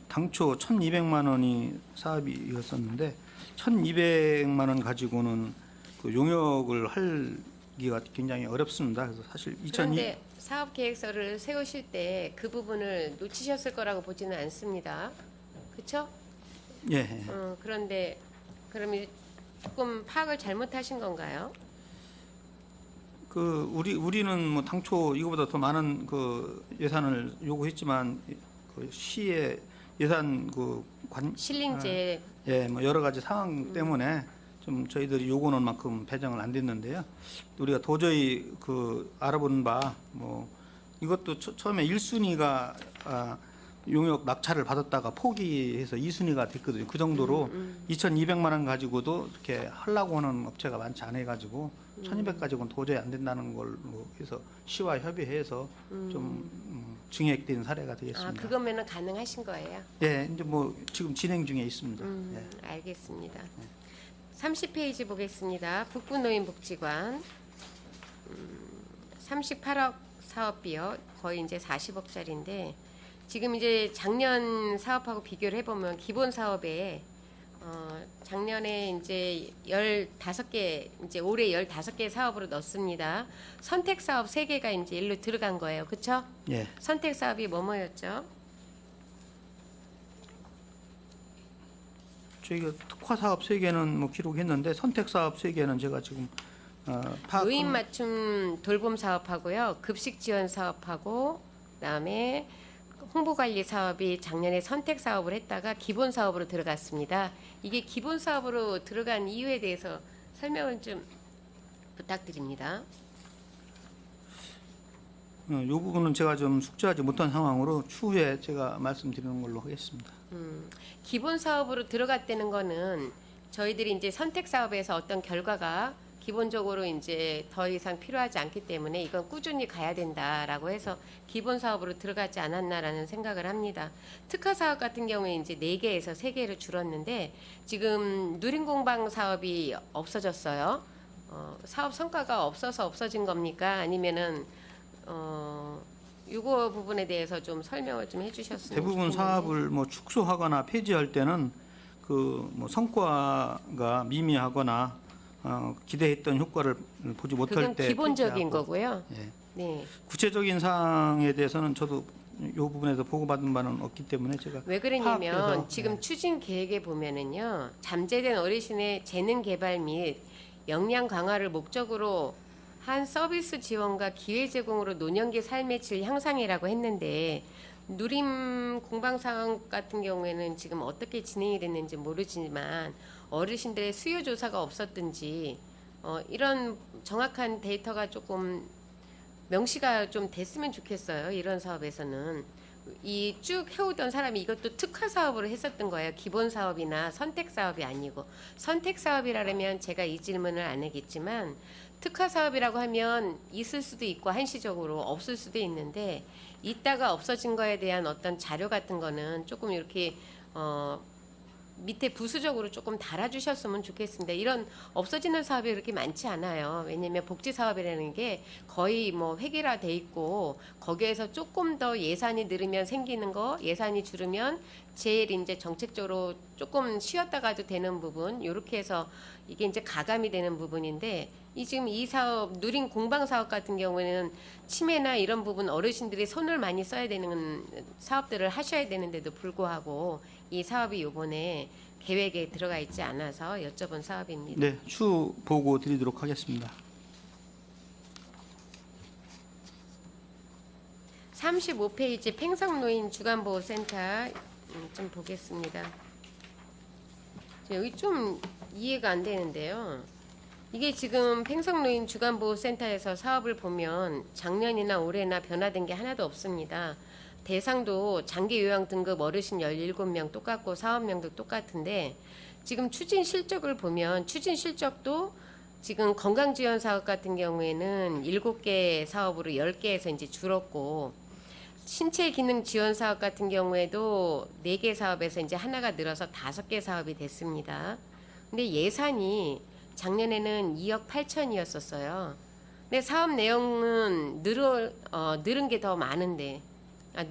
당초 1,200만 원이 사업이었었는데 1,200만 원 가지고는 그 용역을 하기가 굉장히 어렵습니다. 그래서 사실 그런데 사업 계획서를 세우실 때 그 부분을 놓치셨을 거라고 보지는 않습니다. 그렇죠? 예, 그런데 그러면 조금 파악을 잘못하신 건가요? 그 우리는 뭐 당초 이거보다 더 많은 그 예산을 요구했지만 그 시의 예산 실링제 예, 뭐 여러 가지 상황 때문에 좀 저희들이 요구하는 만큼 배정을 안 됐는데요. 우리가 도저히 그 알아본 바 뭐 이것도 처음에 1순위가 용역 낙찰을 받았다가 포기해서 2순위가 됐거든요. 그 정도로 2,200만 원 가지고도 이렇게 하려고 하는 업체가 많지 않아 가지고 1,200 가지고는 도저히 안 된다는 걸로 해서 시와 협의해서 좀 증액된 사례가 되겠습니다. 그거면은 가능하신 거예요? 예, 이제 뭐 지금 진행 중에 있습니다. 예. 알겠습니다. 30페이지 보겠습니다. 북부노인복지관 38억 사업비요. 거의 이제 40억짜리인데 지금 이제 작년 사업하고 비교를 해보면 기본 사업에 작년에 이제 15개 이제 올해 15개 사업으로 넣습니다. 선택 사업 3개가 이제 일로 들어간 거예요. 그렇죠? 예. 선택 사업이 뭐였죠? 저희가 특화 사업 3개는 뭐 기록했는데 선택 사업 3개는 제가 지금 노인 맞춤 돌봄 사업하고요. 급식 지원 사업하고 그다음에 홍보 관리 사업이 작년에 선택 사업을 했다가 기본 사업으로 들어갔습니다. 이게 기본 사업으로 들어간 이유에 대해서 설명을 좀 부탁드립니다. 이 부분은 제가 좀 숙지하지 못한 상황으로 추후에 제가 말씀드리는 걸로 하겠습니다. 기본 사업으로 들어갔다는 거는 저희들이 이제 선택 사업에서 어떤 결과가 기본적으로 이제 더 이상 필요하지 않기 때문에 이건 꾸준히 가야 된다라고 해서 기본 사업으로 들어가지 않았나라는 생각을 합니다. 특화 사업 같은 경우에 이제 4개에서 3개로 줄었는데 지금 누린 공방 사업이 없어졌어요. 사업 성과가 없어서 없어진 겁니까? 아니면은 이거 부분에 대해서 좀 설명을 좀 해주셨으면 대부분 좋겠는데. 사업을 뭐 축소하거나 폐지할 때는 그 뭐 성과가 미미하거나 기대했던 효과를 보지 못할 그건 때 기본적인 폐지하고, 거고요. 예. 네. 구체적인 사항에 대해서는 저도 이 부분에서 보고받은 바는 없기 때문에 제가 왜 그러냐면 파악해서, 지금 네. 추진 계획에 보면은요. 잠재된 어르신의 재능 개발 및 역량 강화를 목적으로 한 서비스 지원과 기회 제공으로 노년기 삶의 질 향상이라고 했는데 누림 공방 사업 같은 경우에는 지금 어떻게 진행이 됐는지 모르지만 어르신들의 수요 조사가 없었든지 이런 정확한 데이터가 조금 명시가 좀 됐으면 좋겠어요. 이런 사업에서는 이 쭉 해오던 사람이 이것도 특화 사업으로 했었던 거예요. 기본 사업이나 선택 사업이 아니고 선택 사업이라면 제가 이 질문을 안 하겠지만 특화 사업이라고 하면 있을 수도 있고 한시적으로 없을 수도 있는데 있다가 없어진 거에 대한 어떤 자료 같은 거는 조금 이렇게 밑에 부수적으로 조금 달아주셨으면 좋겠습니다. 이런 없어지는 사업이 그렇게 많지 않아요. 왜냐하면 복지 사업이라는 게 거의 뭐 획일화돼 있고 거기에서 조금 더 예산이 늘으면 생기는 거, 예산이 줄으면 제일 이제 정책적으로 조금 쉬었다 가도 되는 부분, 이렇게 해서 이게 이제 가감이 되는 부분인데 지금 이 사업 누린 공방 사업 같은 경우에는 치매나 이런 부분 어르신들이 손을 많이 써야 되는 사업들을 하셔야 되는데도 불구하고 이 사업이 이번에 계획에 들어가 있지 않아서 여쭤본 사업입니다. 네, 추후 보고 드리도록 하겠습니다. 35페이지 팽성노인 주간보호센터 좀 보겠습니다. 여기 좀 이해가 안 되는데요. 이게 지금 팽성노인 주간보호센터에서 사업을 보면 작년이나 올해나 변화된 게 하나도 없습니다. 대상도 장기요양 등급 어르신 17명 똑같고 사업명도 똑같은데 지금 추진 실적을 보면 추진 실적도 지금 건강지원 사업 같은 경우에는 7개 사업으로 10개에서 이제 줄었고 신체 기능 지원 사업 같은 경우에도 4개 사업에서 이제 하나가 늘어서 5개 사업이 됐습니다. 근데 예산이 작년에는 2억 8천이었었어요. 근데 사업 내용은 늘은 게 더 많은데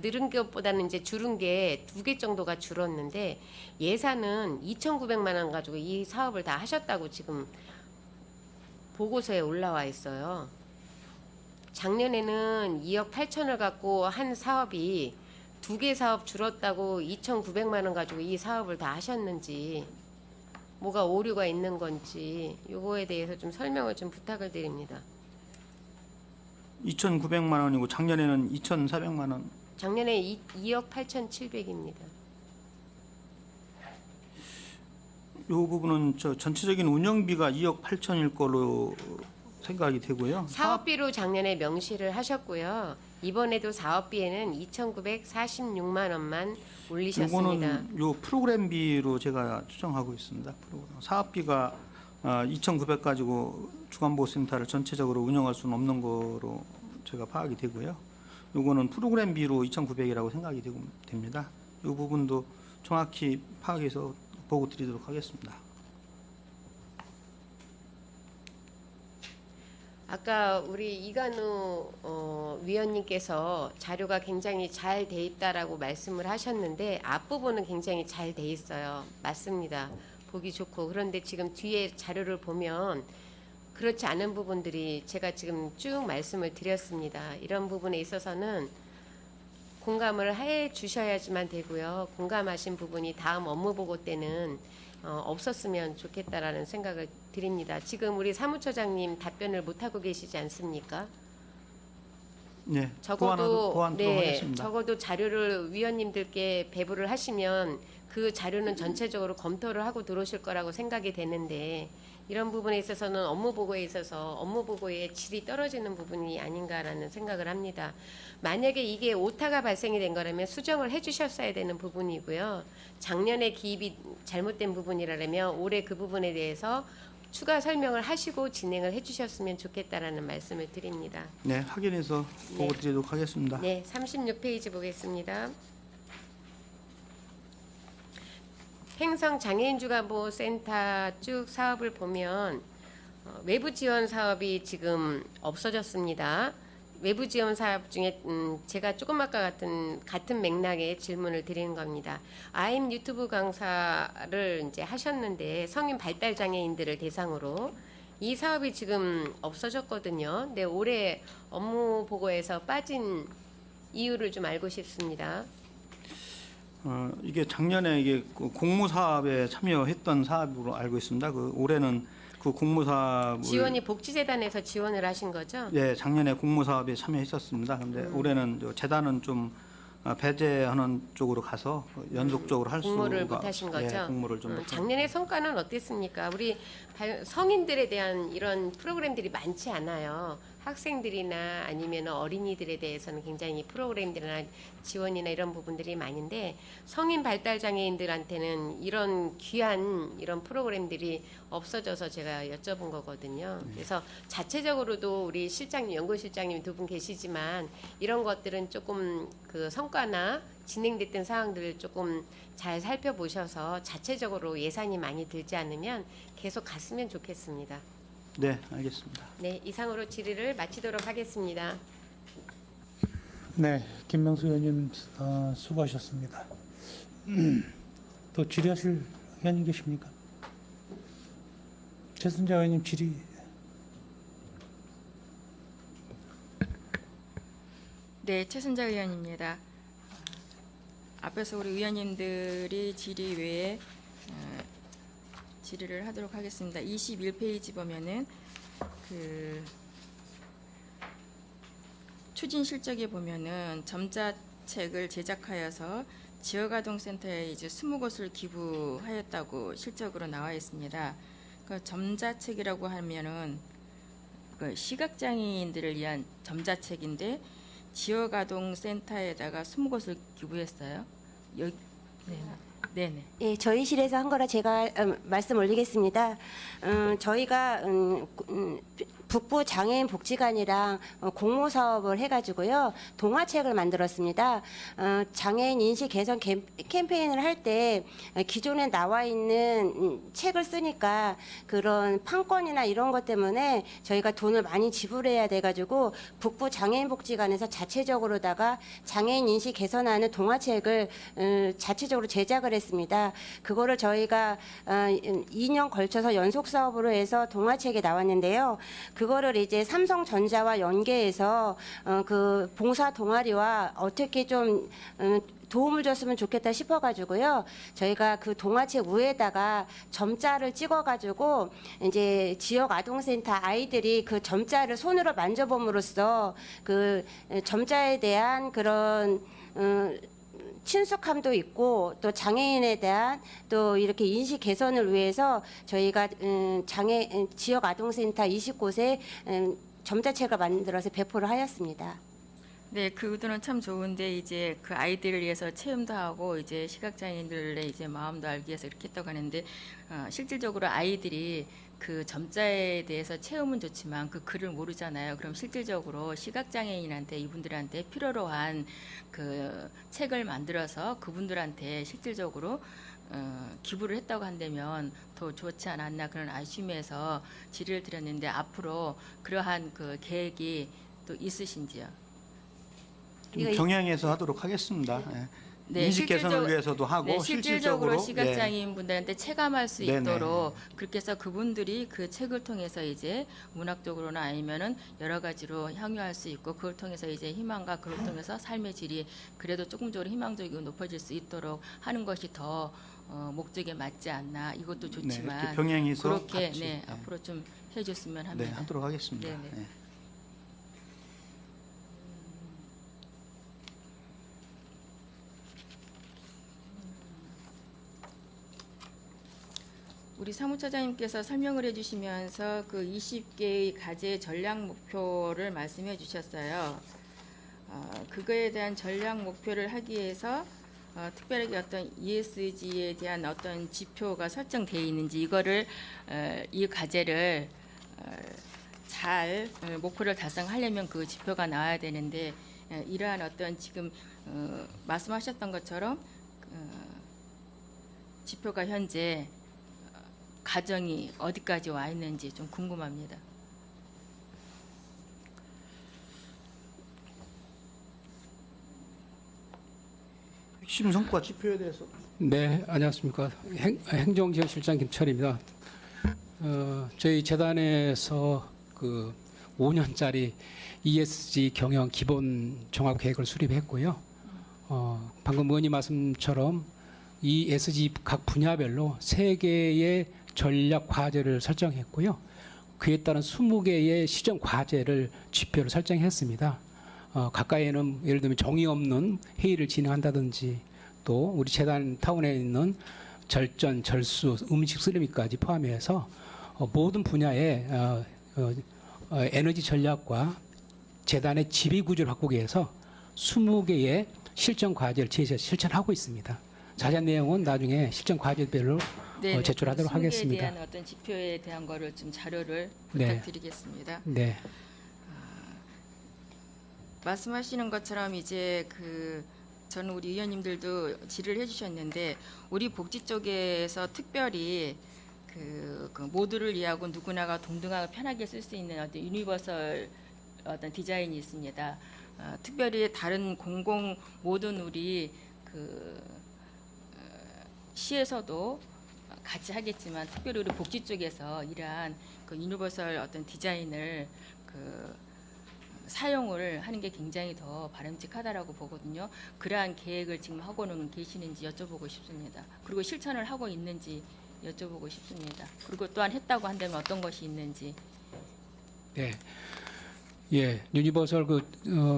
늘은 것보다는 이제 줄은 게 2개 정도가 줄었는데 예산은 2,900만 원 가지고 이 사업을 다 하셨다고 지금 보고서에 올라와 있어요. 작년에는 2억 8천을 갖고 한 사업이 2개 사업 줄었다고 2,900만 원 가지고 이 사업을 다 하셨는지 뭐가 오류가 있는 건지 요거에 대해서 좀 설명을 좀 부탁을 드립니다. 2,900만 원이고 작년에는 2,400만 원. 작년에 2억 8,700입니다. 이 부분은 전체적인 운영비가 2억 8천일 걸로 생각이 되고요. 사업비로 작년에 명시를 하셨고요. 이번에도 사업비에는 2,946만 원만 올리셨습니다. 이거는 요 프로그램비로 제가 추정하고 있습니다. 사업비가 2,900 가지고 주간보호센터를 전체적으로 운영할 수는 없는 거로 제가 파악이 되고요. 요거는 프로그램비로 2,900이라고 생각이 됩니다. 이 부분도 정확히 파악해서 보고 드리도록 하겠습니다. 아까 우리 이간우 위원님께서 자료가 굉장히 잘 돼 있다라고 말씀을 하셨는데 앞부분은 굉장히 잘 돼 있어요. 맞습니다. 보기 좋고 그런데 지금 뒤에 자료를 보면 그렇지 않은 부분들이 제가 지금 쭉 말씀을 드렸습니다. 이런 부분에 있어서는 공감을 해 주셔야지만 되고요. 공감하신 부분이 다음 업무 보고 때는 없었으면 좋겠다라는 생각을 드립니다. 지금 우리 사무처장님 답변을 못 하고 계시지 않습니까? 네, 적어도 보완토록 하겠습니다. 적어도 자료를 위원님들께 배부를 하시면 그 자료는 전체적으로 검토를 하고 들어오실 거라고 생각이 되는데 이런 부분에 있어서는 업무 보고에 있어서 업무 보고의 질이 떨어지는 부분이 아닌가라는 생각을 합니다. 만약에 이게 오타가 발생이 된 거라면 수정을 해주셨어야 되는 부분이고요. 작년에 기입이 잘못된 부분이라면 올해 그 부분에 대해서 추가 설명을 하시고 진행을 해주셨으면 좋겠다라는 말씀을 드립니다. 네, 확인해서 보고 드리도록 하겠습니다. 네, 36페이지 보겠습니다. 팽성 장애인 주간보호센터 쭉 사업을 보면 외부 지원 사업이 지금 없어졌습니다. 외부 지원 사업 중에 제가 조금 아까 같은 맥락의 질문을 드리는 겁니다. 아임 유튜브 강사를 이제 하셨는데 성인 발달 장애인들을 대상으로 이 사업이 지금 없어졌거든요. 근데 올해 업무 보고에서 빠진 이유를 좀 알고 싶습니다. 이게 작년에 이게 그 공모 사업에 참여했던 사업으로 알고 있습니다. 그 올해는 그 공모 사업을 지원이 복지재단에서 지원을 하신 거죠? 예, 작년에 공모 사업에 참여했었습니다. 그런데 올해는 저 재단은 좀 배제하는 쪽으로 가서 연속적으로 할 수가 공모를 못 하신 거죠? 예, 공모를 좀 작년의 성과는 어땠습니까? 우리 성인들에 대한 이런 프로그램들이 많지 않아요. 학생들이나 아니면 어린이들에 대해서는 굉장히 프로그램들이나 지원이나 이런 부분들이 많은데 성인 발달 장애인들한테는 이런 귀한 이런 프로그램들이 없어져서 제가 여쭤본 거거든요. 그래서 자체적으로도 우리 실장님, 연구실장님 두 분 계시지만 이런 것들은 조금 그 성과나 진행됐던 사항들을 조금 잘 살펴보셔서 자체적으로 예산이 많이 들지 않으면 계속 갔으면 좋겠습니다. 네, 알겠습니다. 네, 이상으로 질의를 마치도록 하겠습니다. 네, 김명수 의원님 수고하셨습니다. 또 질의하실 의원님 계십니까? 최순자 의원님 질의. 네, 최순자 의원입니다. 앞에서 우리 의원님들이 질의 외에 질의를 하도록 하겠습니다. 21페이지 보면은 그 추진 실적에 보면은 점자책을 제작하여서 지역아동센터에 이제 20곳을 기부하였다고 실적으로 나와 있습니다. 그 점자책이라고 하면은 그 시각장애인들을 위한 점자책인데 지역아동센터에다가 20곳을 기부했어요. 여기 네네. 예, 저희 실에서 한 거라 제가 말씀 올리겠습니다. 저희가 북부 장애인 복지관이랑 공모 사업을 해가지고요 동화책을 만들었습니다. 장애인 인식 개선 캠페인을 할 때 기존에 나와 있는 책을 쓰니까 그런 판권이나 이런 것 때문에 저희가 돈을 많이 지불해야 돼가지고 북부 장애인 복지관에서 자체적으로다가 장애인 인식 개선하는 동화책을 자체적으로 제작을 했습니다. 그거를 저희가 2년 걸쳐서 연속 사업으로 해서 동화책이 나왔는데요. 그거를 이제 삼성전자와 연계해서 그 봉사 동아리와 어떻게 좀 도움을 줬으면 좋겠다 싶어가지고요. 저희가 그 동화책 위에다가 점자를 찍어가지고 이제 지역 아동센터 아이들이 그 점자를 손으로 만져봄으로써 그 점자에 대한 그런 친숙함도 있고 또 장애인에 대한 또 이렇게 인식 개선을 위해서 저희가 지역 아동센터 20곳에 점자책을 만들어서 배포를 하였습니다. 네, 그 의도는 참 좋은데 이제 그 아이들을 위해서 체험도 하고 이제 시각장애인들의 이제 마음도 알기 위해서 이렇게 했다고 하는데 실질적으로 아이들이 그 점자에 대해서 체험은 좋지만 그 글을 모르잖아요. 그럼 실질적으로 시각장애인한테 이분들한테 필요로 한 그 책을 만들어서 그분들한테 실질적으로 기부를 했다고 한다면 더 좋지 않았나 그런 아쉬움에서 질의를 드렸는데 앞으로 그러한 그 계획이 또 있으신지요? 좀 병행해서 하도록 하겠습니다. 예. 네, 인식 개선을 실질적- 위해서도 하고 네, 실질적으로 예. 시각장애인 분들한테 체감할 수 네네. 있도록 그렇게 해서 그분들이 그 책을 통해서 이제 문학적으로나 아니면은 여러 가지로 향유할 수 있고 그걸 통해서 이제 희망과 그걸 통해서 삶의 질이 그래도 조금적으로 희망적이고 높아질 수 있도록 하는 것이 더 목적에 맞지 않나 이것도 네, 좋지만 이렇게 병행해서 그렇게 같이, 네, 예. 앞으로 좀 해줬으면 네, 합니다. 하도록 하겠습니다. 네네. 예. 우리 사무처장님께서 설명을 해주시면서 그 20개의 과제 전략 목표를 말씀해 주셨어요. 그거에 대한 전략 목표를 하기 위해서 특별하게 어떤 ESG에 대한 어떤 지표가 설정되어 있는지 이거를 이 과제를 잘 목표를 달성하려면 그 지표가 나와야 되는데 이러한 어떤 지금 말씀하셨던 것처럼 지표가 현재 과정이 어디까지 와 있는지 좀 궁금합니다. 핵심 성과 지표에 대해서 네, 안녕하십니까. 행정지원실장 김철입니다. 저희 재단에서 그 5년짜리 ESG 경영 기본 종합 계획을 수립했고요. 방금 의원님 말씀처럼 ESG 각 분야별로 3개의 전략 과제를 설정했고요. 그에 따른 20개의 시정 과제를 지표를 설정했습니다. 가까이에는 예를 들면 정의 없는 회의를 진행한다든지 또 우리 재단 타운에 있는 절전, 절수, 음식 쓰레기까지 포함해서 모든 분야의 에너지 전략과 재단의 지배 구조를 바꾸기 위해서 20개의 실전 과제를 실천하고 있습니다. 자세한 내용은 나중에 실전 과제별로 제출하도록 하겠습니다. 20개에 대한 어떤 지표에 대한 거를 좀 자료를 네. 부탁드리겠습니다. 네. 말씀하시는 것처럼 이제 저는 우리 의원님들도 질의를 해주셨는데 우리 복지 쪽에서 특별히 그 모두를 위하고 누구나가 동등하고 편하게 쓸 수 있는 어떤 유니버설 어떤 디자인이 있습니다. 특별히 다른 공공 모든 우리 시에서도 같이 하겠지만 특별히 우리 복지 쪽에서 이러한 그 유니버설 어떤 디자인을 사용을 하는 게 굉장히 더 바람직하다라고 보거든요. 그러한 계획을 지금 하고는 계시는지 여쭤보고 싶습니다. 그리고 실천을 하고 있는지 여쭤보고 싶습니다. 그리고 또한 했다고 한다면 어떤 것이 있는지. 네. 예, 유니버설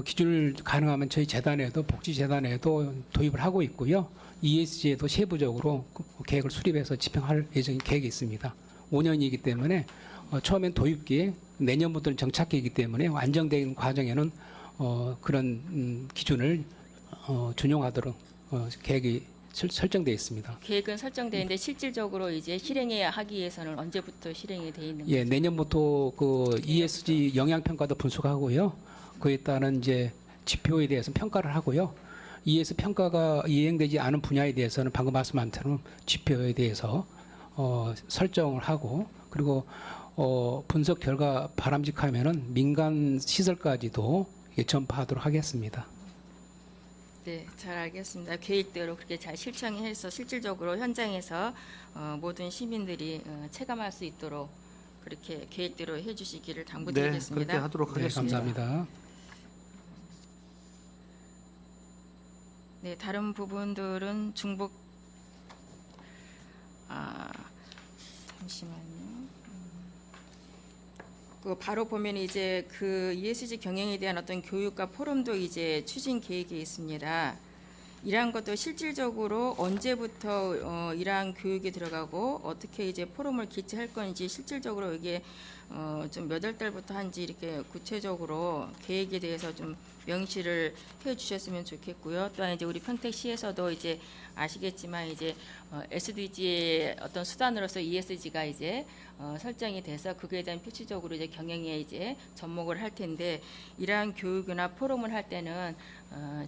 기준을 가능하면 저희 재단에도 복지 재단에도 도입을 하고 있고요. ESG에도 세부적으로 계획을 수립해서 집행할 계획이 있습니다. 5년이기 때문에 처음엔 도입기, 내년부터는 정착기이기 때문에 안정된 과정에는 그런 기준을 준용하도록 계획이 설정되어 있습니다. 계획은 설정되어 있는데 실질적으로 이제 실행해야 하기 위해서는 언제부터 실행이 되어 있는 예, 거죠? 내년부터 그 ESG 영향 평가도 분석하고요. 그에 따른 이제 지표에 대해서 평가를 하고요. ESG 평가가 이행되지 않은 분야에 대해서는 방금 말씀한 대로 지표에 대해서 설정을 하고 그리고 분석 결과 바람직하면은 민간 시설까지도 전파하도록 하겠습니다. 네, 잘 알겠습니다. 계획대로 그렇게 잘 실천해서 실질적으로 현장에서 모든 시민들이 체감할 수 있도록 그렇게 계획대로 해주시기를 네, 당부드리겠습니다. 그렇게 하도록 네, 하겠습니다. 감사합니다. 네, 다른 부분들은 잠시만요. 바로 보면 이제 ESG 경영에 대한 어떤 교육과 포럼도 이제 추진 계획이 있습니다. 이러한 것도 실질적으로 언제부터 이러한 교육에 들어가고 어떻게 이제 포럼을 개최할 건지 실질적으로 이게 좀 몇 월 달부터 한지 이렇게 구체적으로 계획에 대해서 좀 명시를 해 주셨으면 좋겠고요. 또한 이제 우리 평택시에서도 이제 아시겠지만 이제 SDG의 어떤 수단으로서 ESG가 이제 설정이 돼서 그거에 대한 표치적으로 이제 경영에 이제 접목을 할 텐데 이러한 교육이나 포럼을 할 때는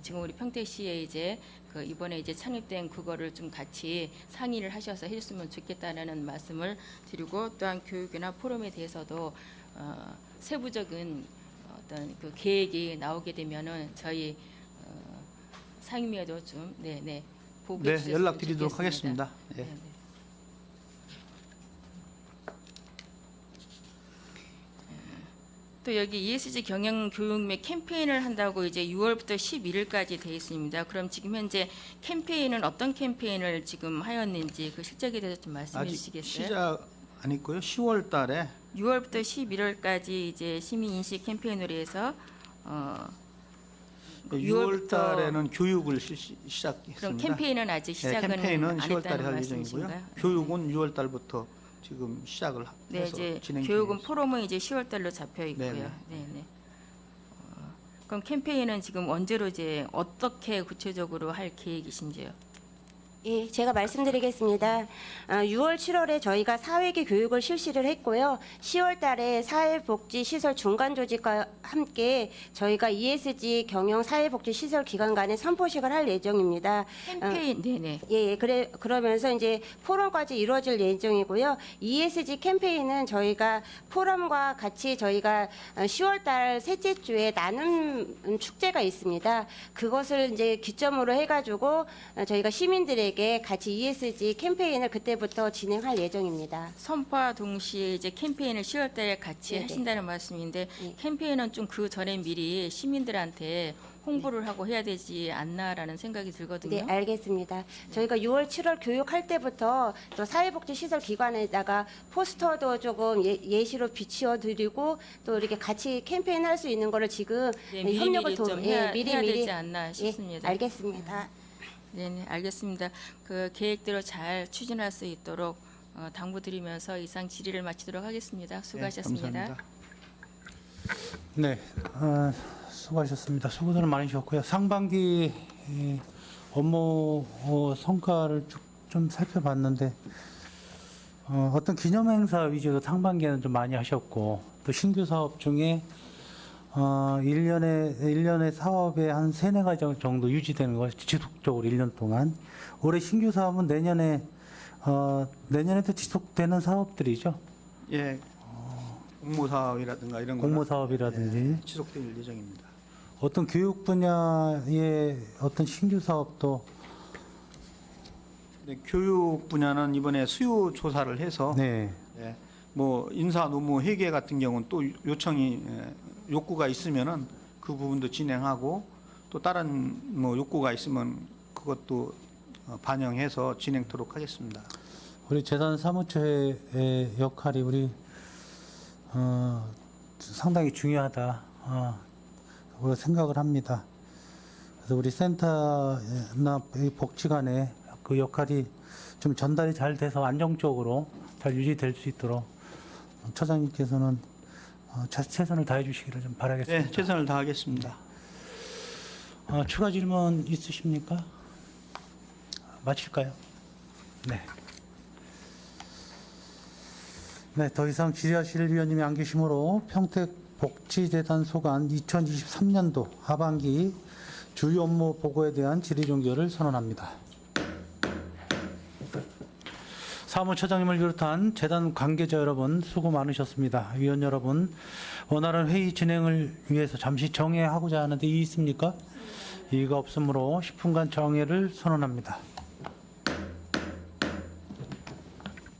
지금 우리 평택시에 이제 이번에 이제 창립된 그거를 좀 같이 상의를 하셔서 해줬으면 좋겠다는 말씀을 드리고 또한 교육이나 포럼에 대해서도 세부적인 어떤 계획이 나오게 되면은 저희 상임위에도 좀 보고해 네, 주셨으면 연락드리도록 좋겠습니다. 하겠습니다. 예. 네. 또 여기 ESG 경영 교육 및 캠페인을 한다고 이제 6월부터 11일까지 돼 있습니다. 그럼 지금 현재 캠페인은 어떤 캠페인을 지금 하였는지 그 실적에 대해서 좀 말씀해 아직 주시겠어요? 시작 안 했고요. 10월 달에 6월부터 11월까지 이제 시민 인식 캠페인으로 해서 6월 달에는 교육을 시작했습니다. 그럼 캠페인은 아직 시작은 캠페인은 안 10월 달에 했다는 할 예정이고요. 말씀이신가요? 교육은 6월 달부터 지금 시작을 네, 해서 이제 진행 교육은 중입니다. 포럼은 이제 10월 달로 잡혀 있고요. 네네. 네. 그럼 캠페인은 지금 언제로 이제 어떻게 구체적으로 할 계획이신지요? 예, 제가 말씀드리겠습니다. 6월, 7월에 저희가 사회기 교육을 실시를 했고요. 10월 달에 사회복지시설 중간조직과 함께 저희가 ESG 경영 사회복지시설 기관 간의 선포식을 할 예정입니다. 캠페인, 네네. 예, 그러면서 이제 포럼까지 이루어질 예정이고요. ESG 캠페인은 저희가 포럼과 같이 저희가 10월 달 셋째 주에 나눔 축제가 있습니다. 그것을 이제 기점으로 해가지고 저희가 시민들에게 같이 ESG 캠페인을 그때부터 진행할 예정입니다. 선포와 동시에 이제 캠페인을 10월 달에 같이 네네. 하신다는 말씀인데 네. 캠페인은 좀 그 전에 미리 시민들한테 홍보를 하고 해야 되지 않나라는 생각이 들거든요. 네, 알겠습니다. 저희가 6월, 7월 교육할 때부터 또 사회복지시설 기관에다가 포스터도 조금 예시로 비치어 드리고 또 이렇게 같이 캠페인 할 수 있는 거를 지금 네, 협력을 미리미리 좀 해야 되지 않나 예, 싶습니다. 알겠습니다. 네, 알겠습니다. 그 계획대로 잘 추진할 수 있도록 당부드리면서 이상 질의를 마치도록 하겠습니다. 수고하셨습니다. 감사합니다. 네, 수고하셨습니다. 수고들 많으셨고요. 상반기 업무 성과를 쭉 좀 살펴봤는데 어떤 기념행사 위주로 상반기에는 좀 많이 하셨고 또 신규 사업 중에 1년에 사업에 한 3-4가지 정도 유지되는 거 지속적으로 1년 동안. 올해 신규 사업은 내년에도 지속되는 사업들이죠. 예, 공모 사업이라든가 이런 공모 거는, 사업이라든지 예, 지속될 예정입니다. 어떤 교육 분야의 어떤 신규 사업도 네, 교육 분야는 이번에 수요 조사를 해서 네. 예, 뭐 인사 노무 회계 같은 경우는 또 요청이 욕구가 있으면은 그 부분도 진행하고 또 다른 뭐 욕구가 있으면 그것도 반영해서 진행토록 하겠습니다. 우리 재단 사무처의 역할이 우리 상당히 중요하다 생각을 합니다. 그래서 우리 센터나 이 복지관의 그 역할이 좀 전달이 잘 돼서 안정적으로 잘 유지될 수 있도록 처장님께서는 최선을 다해 주시기를 좀 바라겠습니다. 네, 최선을 다하겠습니다. 추가 질문 있으십니까? 마칠까요? 네. 네, 더 이상 질의하실 위원님이 안 계시므로 평택복지재단 소관 2023년도 하반기 주요 업무 보고에 대한 질의 종결을 선언합니다. 사무처장님을 비롯한 재단 관계자 여러분 수고 많으셨습니다. 위원 여러분, 원활한 회의 진행을 위해서 잠시 정회하고자 하는데 이의 있습니까? 이의가 없으므로 10분간 정회를 선언합니다.